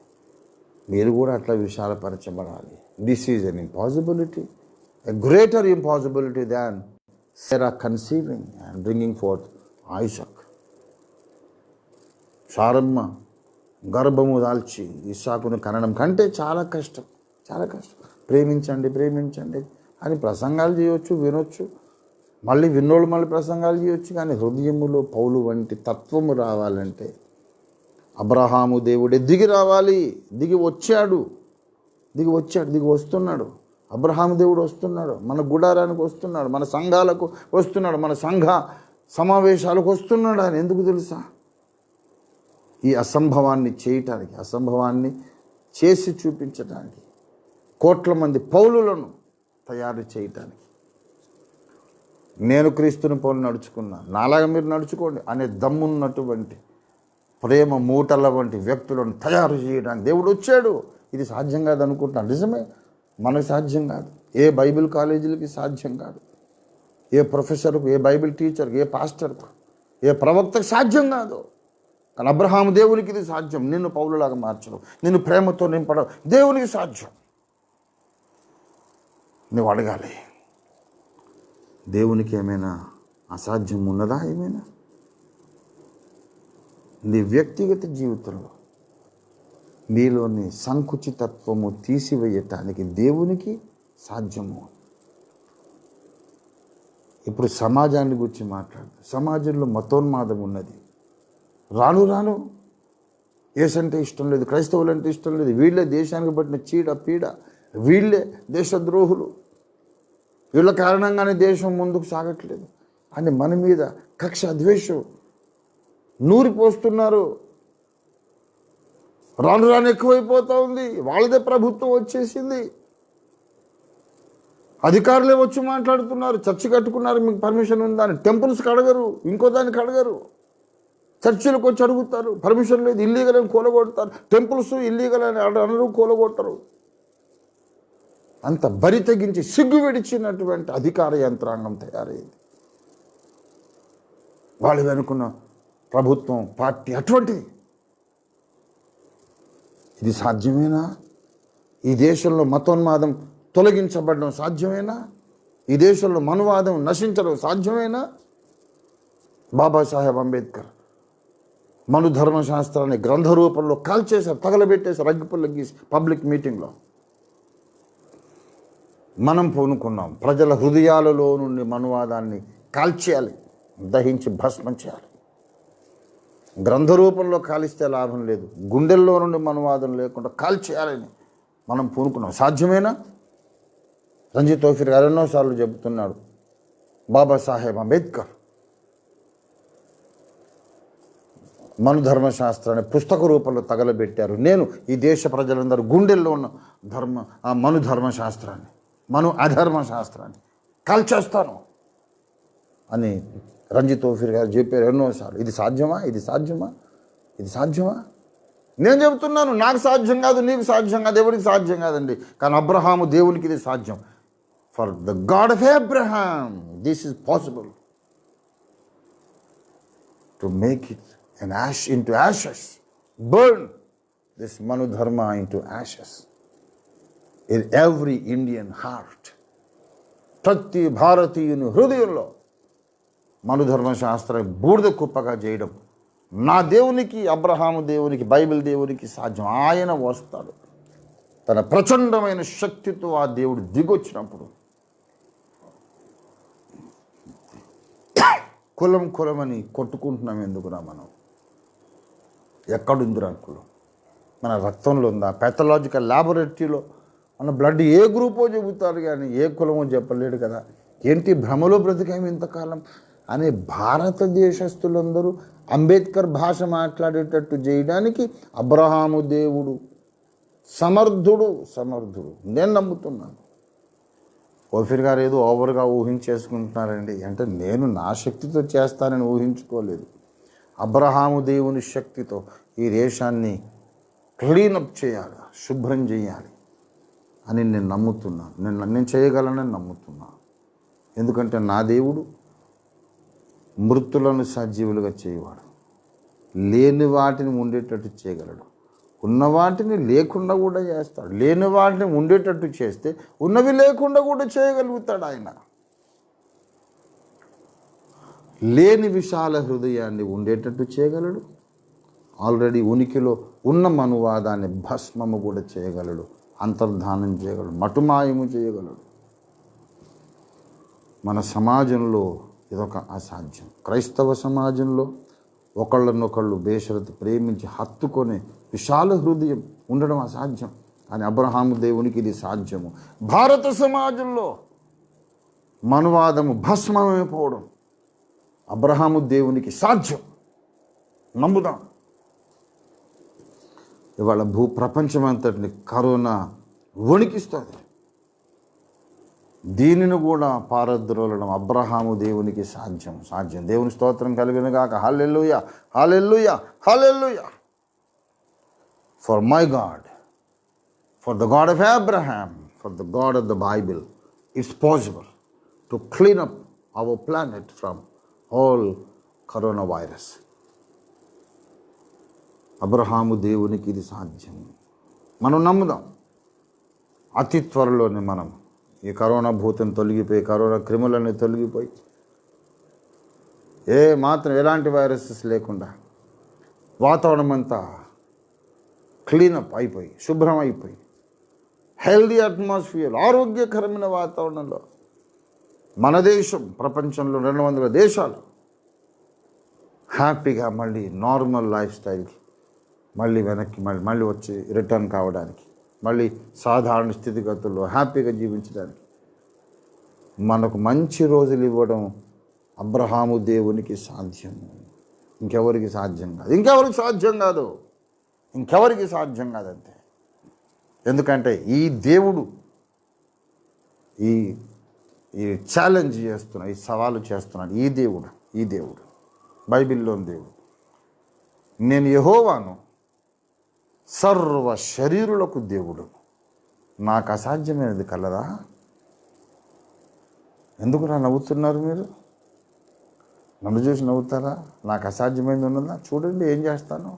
మీరు కూడా అట్లా విశాలపరచబడాలి. This is an impossibility, a greater impossibility than Sarah conceiving and bringing forth Isaac. సారమ్మ గర్భము దాల్చి ఇస్సాకును కనడం కంటే చాలా కష్టం, చాలా కష్టం. ప్రేమించండి, ప్రేమించండి అని ప్రసంగాలు చేయవచ్చు, వినొచ్చు, మళ్ళీ విన్నోళ్ళు మళ్ళీ ప్రసంగాలు చేయొచ్చు. కానీ హృదయములో పౌలు వంటి తత్వము రావాలంటే అబ్రహాము దేవుడే దిగి రావాలి. దిగి వచ్చాడు, దిగి వస్తున్నాడు. అబ్రహాము దేవుడు వస్తున్నాడు, మన గుడారానికి వస్తున్నాడు, మన సంఘాలకు వస్తున్నాడు, మన సంఘ సమావేశాలకు వస్తున్నాడు. ఆయన ఎందుకు తెలుసా? ఈ అసంభవాన్ని చేయటానికి, అసంభవాన్ని చేసి చూపించడానికి, కోట్ల మంది పౌలులను తయారు చేయటానికి. నేను క్రీస్తుని పోలి నడుచుకున్నా, నాలాగా మీరు నడుచుకోండి అనే దమ్మున్నటువంటి ప్రేమ మూటల వంటి వ్యక్తులను తయారు చేయడానికి దేవుడు వచ్చాడు. ఇది సాధ్యం కాదు అనుకుంటున్నాను, నిజమే, మనకు సాధ్యం కాదు. ఏ బైబిల్ కాలేజీలకి సాధ్యం కాదు, ఏ ప్రొఫెసర్కు, ఏ బైబిల్ టీచర్కు, ఏ పాస్టర్కు, ఏ ప్రవక్తకు సాధ్యం కాదు. కానీ అబ్రహాము దేవునికి ఇది సాధ్యం. నిన్ను పౌలులాగా మార్చడం, నిన్ను ప్రేమతో నింపడం దేవునికి సాధ్యం. నువ్వు అడగాలి, దేవునికి ఏమైనా అసాధ్యం ఉన్నదా? ఏమైనా నీ వ్యక్తిగత జీవితంలో నీలోని సంకుచితత్వము తీసివేయటానికి దేవునికి సాధ్యము. ఇప్పుడు సమాజాన్ని గురించి మాట్లాడుతూ, సమాజంలో మతోన్మాదం ఉన్నది. రాను రాను ఏసంటే ఇష్టం లేదు, క్రైస్తవులు అంటే ఇష్టం లేదు, వీళ్ళే దేశానికి పట్టిన చీడ పీడ, వీళ్ళే దేశద్రోహులు, వీళ్ళ కారణంగానే దేశం ముందుకు సాగట్లేదు అని మన మీద కక్ష ద్వేషం నూరిపోస్తున్నారు. రాను రాను ఎక్కువైపోతూ ఉంది. వాళ్ళదే ప్రభుత్వం వచ్చేసింది, అధికారులే వచ్చి మాట్లాడుతున్నారు. చర్చి కట్టుకున్నారు, మీకు పర్మిషన్ ఉందా అని. టెంపుల్స్కి అడగరు, ఇంకో దానికి అడగరు, చర్చిలకు వచ్చి అడుగుతారు. పర్మిషన్ లేదు, ఇల్లీగల్ అని కూలగొడతారు. టెంపుల్స్ ఇల్లీగల్ అని అనరు, కూలగొట్టరు. అంత బరి తెగించి సిగ్గు విడిచినటువంటి అధికార యంత్రాంగం తయారైంది. వాళ్ళు వెనుకున్న ప్రభుత్వం, పార్టీ అటువంటిది. ఇది సాధ్యమేనా? ఈ దేశంలో మతోన్మాదం తొలగించబడడం సాధ్యమేనా? ఈ దేశంలో మనువాదం నశించడం సాధ్యమేనా? బాబాసాహెబ్ అంబేద్కర్ మను ధర్మశాస్త్రాన్ని గ్రంథ రూపంలో కాల్చేశారు, తగలబెట్టేశారు అగ్గిపుల్ల గీసి పబ్లిక్ మీటింగ్లో. మనం పూనుకున్నాం ప్రజల హృదయాలలో నుండి మనువాదాన్ని కాల్చేయాలి, దహించి భస్మం చేయాలి. గ్రంథ రూపంలో కాలిస్తే లాభం లేదు, గుండెల్లో నుండి మనువాదం లేకుండా కాల్చేయాలని మనం పూనుకున్నాం. సాధ్యమేనా? రంజిత్ తోఫీర్ గారు ఎన్నోసార్లు చెబుతున్నాడు, బాబాసాహెబ్ అంబేద్కర్ మను ధర్మశాస్త్రాన్ని పుస్తక రూపంలో తగలబెట్టారు. నేను ఈ దేశ ప్రజలందరూ గుండెల్లో ఉన్న మను ధర్మశాస్త్రాన్ని, మను అధర్మశాస్త్రాన్ని కాల్చేస్తాను అని రంజిత్ తోఫీర్ గారు చెప్పారు ఎన్నోసార్లు. ఇది సాధ్యమా? ఇది సాధ్యమా? ఇది సాధ్యమా? నేను చెబుతున్నాను, నాకు సాధ్యం కాదు, నీకు సాధ్యం కాదు, ఎవరికి సాధ్యం కాదండి. కానీ అబ్రహాము దేవునికి ఇది సాధ్యం. For the God of Abraham this is possible to make it an ash into ashes, burn this Manu Dharma into ashes in every Indian heart. ప్రతి భారతీయుని హృదయంలో మను ధర్మశాస్త్రం బూడిద కుప్పగా చేయడం నా దేవునికి, అబ్రహాము దేవునికి, బైబిల్ దేవునికి సాధ్యం. ఆయన వస్తాడు తన ప్రచండమైన శక్తితో. ఆ దేవుడు దిగొచ్చినప్పుడు కులమని కొట్టుకుంటున్నాం ఎందుకురా? మనం ఎక్కడుందిరా కులం? మన రక్తంలో ఉందా? పాథలాజికల్ ల్యాబొరేటరీలో మన బ్లడ్ ఏ గ్రూపో చెబుతారు కానీ ఏ కులమో చెప్పలేడు కదా. ఏంటి భ్రమలో బ్రతికాము ఇంతకాలం? అని భారతదేశస్తులందరూ అంబేద్కర్ భాష మాట్లాడేటట్టు చేయడానికి అబ్రహాము దేవుడు సమర్థుడు. నేను నమ్ముతున్నాను. ఓఫీర్ గారు ఏదో ఓవర్గా ఊహించేసుకుంటున్నారండి అంటే నేను నా శక్తితో చేస్తానని ఊహించుకోలేదు. అబ్రహాము దేవుని శక్తితో ఈ దేశాన్ని క్లీనప్ చేయాలి, శుభ్రం చేయాలి అని నేను నమ్ముతున్నాను. నేను చేయగలనని నమ్ముతున్నాను. ఎందుకంటే నా దేవుడు మృతులను సజీవులుగా చేయవాడు. లేని వాటిని ఉండేటట్టు చేయగలడు. ఉన్న వాటిని లేకుండా కూడా చేస్తాడు. లేని వాటిని ఉండేటట్టు చేస్తే ఉన్నవి లేకుండా కూడా చేయగలుగుతాడు ఆయన. లేని విశాల హృదయాన్ని ఉండేటట్టు చేయగలడు. ఆల్రెడీ ఉనికిలో ఉన్న మనువాదాన్ని భస్మము కూడా చేయగలడు. అంతర్ధానం చేయగలడు. మటుమాయము చేయగలడు. మన సమాజంలో ఇదొక అసాధ్యం. క్రైస్తవ సమాజంలో ఒకళ్ళనొకళ్ళు బేషరతు ప్రేమించి హత్తుకొని విశాల హృదయం ఉండడం అసాధ్యం. కానీ అబ్రహాము దేవునికి ఇది సాధ్యము. భారత సమాజంలో మనువాదము భస్మమైపోవడం అబ్రహాము దేవునికి సాధ్యం. నమ్ముదాం. ఇవాళ ప్రపంచమంతటిని కరోనా వణికిస్తుంది. దీనిని కూడా పారద్రోలడం అబ్రహాము దేవునికి సాధ్యం. దేవుని స్తోత్రం కలిగిన గాక. హల్లెలూయా, hallelujah, hallelujah. For my God, for the God of Abraham, for the God of the Bible, it's possible to clean up our planet from all coronavirus. Abraham దేవునికి ఇది సాధ్యం. మనం నమ్ముదాం. అతి త్వరలోనే మనం ఈ కరోనా భూతం తొలగిపోయి, కరోనా క్రిములన్నీ తొలగిపోయి, ఎలాంటి వైరసెస్ లేకుండా వాతావరణం అంతా క్లీనప్ అయిపోయి, శుభ్రం అయిపోయి, హెల్దీ అట్మాస్ఫియర్, ఆరోగ్యకరమైన వాతావరణంలో మన దేశం ప్రపంచంలో 200 దేశాలు హ్యాపీగా మళ్ళీ నార్మల్ లైఫ్ స్టైల్కి వెనక్కి మళ్ళీ వచ్చి రిటర్న్ కావడానికి, మళ్ళీ సాధారణ స్థితిగతుల్లో హ్యాపీగా జీవించడానికి మనకు మంచి రోజులు ఇవ్వడం అబ్రహాము దేవునికి సాధ్యం. ఇంకెవరికి సాధ్యం కాదంతే. ఎందుకంటే ఈ దేవుడు ఈ ఛాలెంజ్ చేస్తున్నాడు, ఈ సవాలు చేస్తున్నాడు. ఈ దేవుడు బైబిల్లోని దేవుడు. నేను యెహోవాను, సర్వ శరీరులకు దేవుడు, నాకు అసాధ్యమైనది కలదా? ఎందుకు నవ్వుతున్నారు మీరు? నన్ను చూసి నవ్వుతారా? నాకు అసాధ్యమైనది ఉన్నదా? చూడండి ఏం చేస్తాను.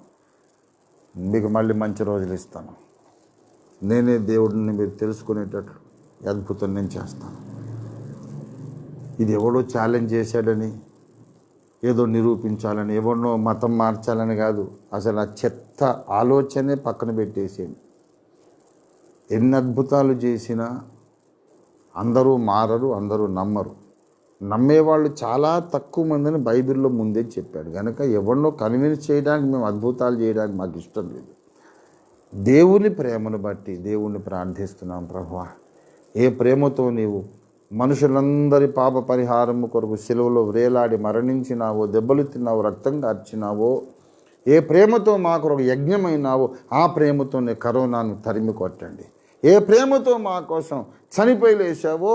మీకు మళ్ళీ మంచి రోజులు ఇస్తాను. నేనే దేవుడిని మీరు తెలుసుకునేటట్లు అద్భుతం నేను చేస్తాను. ఇది ఎవడో ఛాలెంజ్ చేశాడని, ఏదో నిరూపించాలని, ఎవరినో మతం మార్చాలని కాదు. అసలు ఆ చెత్త ఆలోచనే పక్కన పెట్టేసేయండి. ఎన్ని అద్భుతాలు చేసినా అందరూ మారరు, అందరూ నమ్మరు. నమ్మేవాళ్ళు చాలా తక్కువ మందిని బైబిల్లో ముందే చెప్పాడు. కనుక ఎవరినో కన్విన్స్ చేయడానికి, మేము అద్భుతాలు చేయడానికి మాకు ఇష్టం లేదు. దేవుని ప్రేమను బట్టి దేవుణ్ణి ప్రార్థిస్తున్నాం. ప్రభువా, ఏ ప్రేమతో నీవు మనుషులందరి పాప పరిహారము కొరకు సిలువలో వేలాడి మరణించినావో, దెబ్బలు తిన్నావో, రక్తం కార్చినావో, ఏ ప్రేమతో మా కొరకు యజ్ఞమైనావో ఆ ప్రేమతోనే కరోనాను తరిమి కొట్టండి. ఏ ప్రేమతో మా కోసం చనిపోయి లేచావో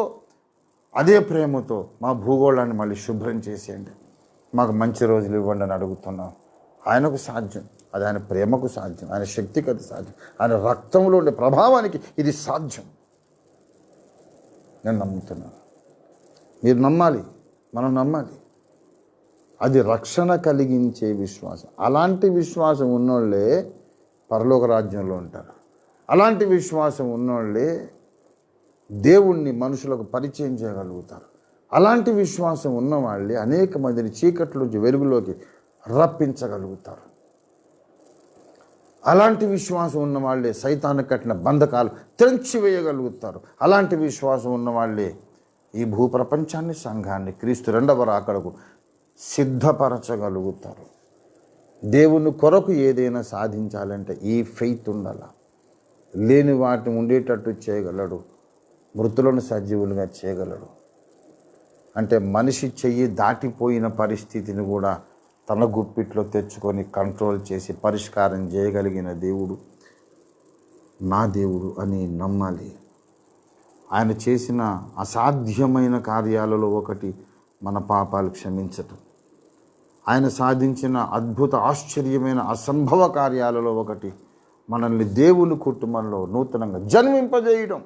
అదే ప్రేమతో మా భూగోళాన్ని మళ్ళీ శుభ్రం చేసేయండి. మాకు మంచి రోజులు ఇవ్వండి అని అడుగుతున్నాం. ఆయనకు సాధ్యం. అది ఆయన ప్రేమకు సాధ్యం. ఆయన శక్తికి అది సాధ్యం. ఆయన రక్తంలో ఉండే ప్రభావానికి ఇది సాధ్యం. నేను నమ్ముతున్నాను. మీరు నమ్మాలి, మనం నమ్మాలి. అది రక్షణ కలిగించే విశ్వాసం. అలాంటి విశ్వాసం ఉన్నోళ్ళే పరలోక రాజ్యంలో ఉంటారు. అలాంటి విశ్వాసం ఉన్నోళ్ళే దేవుణ్ణి మనుషులకు పరిచయం చేయగలుగుతారు. అలాంటి విశ్వాసం ఉన్నవాళ్ళే అనేక మందిని చీకట్లోంచి వెలుగులోకి రప్పించగలుగుతారు. అలాంటి విశ్వాసం ఉన్నవాళ్ళే సైతాను కట్టిన బంధకాలు తెంచివేయగలుగుతారు. అలాంటి విశ్వాసం ఉన్నవాళ్ళే ఈ భూప్రపంచాన్ని, సంఘాన్ని క్రీస్తు 2వ రాకడకు సిద్ధపరచగలుగుతారు. దేవుని కొరకు ఏదైనా సాధించాలంటే ఈ ఫెయిత్ ఉండాల. లేని వాటిని ఉండేటట్టు చేయగలడు. మృతులను సజీవులుగా చేయగలడు. అంటే మనిషి చెయ్యి దాటిపోయిన పరిస్థితిని కూడా తన గుప్పిట్లో తెచ్చుకొని కంట్రోల్ చేసి పరిష్కారం చేయగలిగిన దేవుడు నా దేవుడు అని నమ్మాలి. ఆయన చేసిన అసాధ్యమైన కార్యాలలో ఒకటి మన పాపాలు క్షమించటం. ఆయన సాధించిన అద్భుత ఆశ్చర్యమైన అసంభవ కార్యాలలో ఒకటి మనల్ని దేవుని కుటుంబంలో నూతనంగా జన్మింపజేయడం.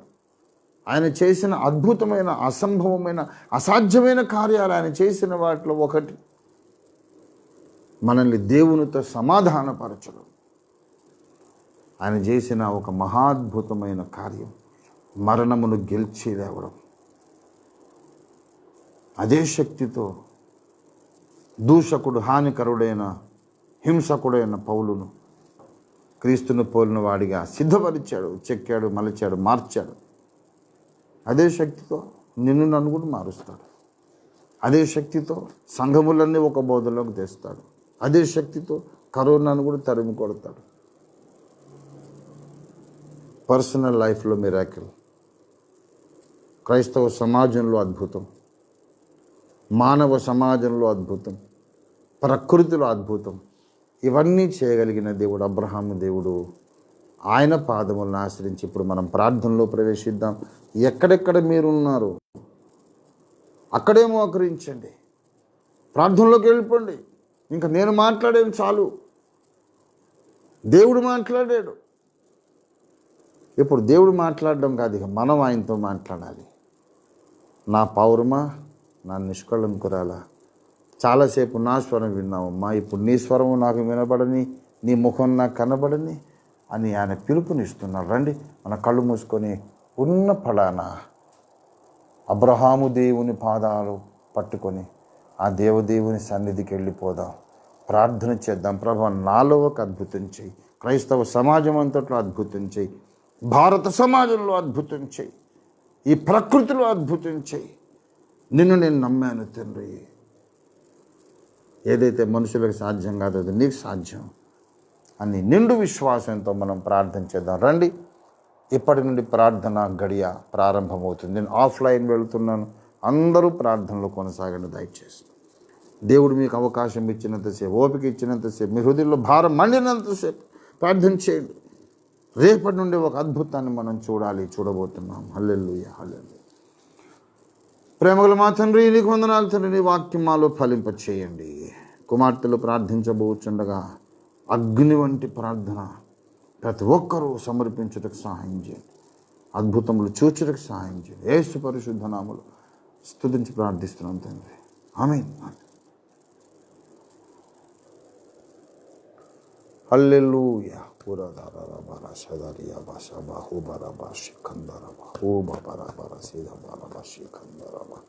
ఆయన చేసిన అద్భుతమైన అసంభవమైన అసాధ్యమైన కార్యాలు ఆయన చేసిన వాటిలో ఒకటి మనల్ని దేవునితో సమాధానపరచడం. ఆయన చేసిన ఒక మహాద్భుతమైన కార్యం మరణమును గెలిచి లేవడం. అదే శక్తితో దూషకుడు, హానికరుడైన, హింసకుడైన పౌలును క్రీస్తును పోలిన వాడిగా సిద్ధపరిచాడు, చెక్కాడు, మలిచాడు, మార్చాడు. అదే శక్తితో నిన్ను నన్ను కూడా మారుస్తాడు. అదే శక్తితో సంఘములన్నీ ఒక బోధలోకి తెస్తాడు. అదే శక్తితో కరోనాను కూడా తరిమి కొడతాడు. పర్సనల్ లైఫ్లో మిరాకిల్, క్రైస్తవ సమాజంలో అద్భుతం, మానవ సమాజంలో అద్భుతం, ప్రకృతిలో అద్భుతం, ఇవన్నీ చేయగలిగిన దేవుడు అబ్రహాము దేవుడు. ఆయన పాదములను ఆశ్రయించి ఇప్పుడు మనం ప్రార్థనలో ప్రవేశిద్దాం. ఎక్కడెక్కడ మీరున్నారు అక్కడే మోకరించండి, ప్రార్థనలోకి వెళ్ళిపోండి. ఇంకా నేను మాట్లాడేది చాలు, దేవుడు మాట్లాడాడు. ఇప్పుడు దేవుడు మాట్లాడడం కాదు, ఇక మనం ఆయనతో మాట్లాడాలి. నా పౌరమా, నా నిష్కళంకురాలా, చాలాసేపు నా స్వరం విన్నావమ్మా, ఇప్పుడు నీ స్వరం నాకు వినబడని, నీ ముఖం నాకు కనబడని అని ఆయన పిలుపునిస్తున్నాడు. రండి, మన కళ్ళు మూసుకొని ఉన్న ఫలానా అబ్రహాము దేవుని పాదాలు పట్టుకొని ఆ దేవదేవుని సన్నిధికి వెళ్ళిపోదాం, ప్రార్థన చేద్దాం. ప్రభు, నాలో ఒక అద్భుతం చేయి, క్రైస్తవ సమాజం అంతట్లో అద్భుతం చేయి, భారత సమాజంలో అద్భుతం చేయి, ఈ ప్రకృతిలో అద్భుతం చేయి. నిన్ను నేను నమ్మాను తండ్రి. ఏదైతే మనుషులకు సాధ్యం కాదో అది నీకు సాధ్యం అని నిండు విశ్వాసంతో మనం ప్రార్థన చేద్దాం. రండి, ఇప్పటి నుండి ప్రార్థన గడియ ప్రారంభమవుతుంది. నేను ఆఫ్లైన్ వెళ్తున్నాను, అందరూ ప్రార్థనలో కొనసాగండి దయచేసి. దేవుడు మీకు అవకాశం ఇచ్చినంతసేపు, ఓపిక ఇచ్చినంతసేపు, మీ హృదయంలో భారం మండినంతసేపు ప్రార్థన చేయండి. రేపటి నుండి ఒక అద్భుతాన్ని మనం చూడబోతున్నాం. హల్లెలూయా, హల్లెలూయా. ప్రేమగల మా తండ్రి, నీకు వందనాలు తండ్రి. నీ వాక్యం మాలో ఫలింప చేయండి. కుమార్తెలు ప్రార్థించబోచుండగా అగ్ని వంటి ప్రార్థన ప్రతి ఒక్కరూ సమర్పించుటకు సహాయం చేయండి. అద్భుతములు చూచుటకు సహాయం చేయండి. యేసు పరిశుద్ధ నామములో స్తుతించి ప్రార్థిస్తున్నాం తండ్రి, ఆమేన్. హల్లెలూయా. పురదారాబారా సదరియా బాషాబా హుబారాబా షికందరాబా హుబాబారాబారా సీదాబారాబా షికందరాబా.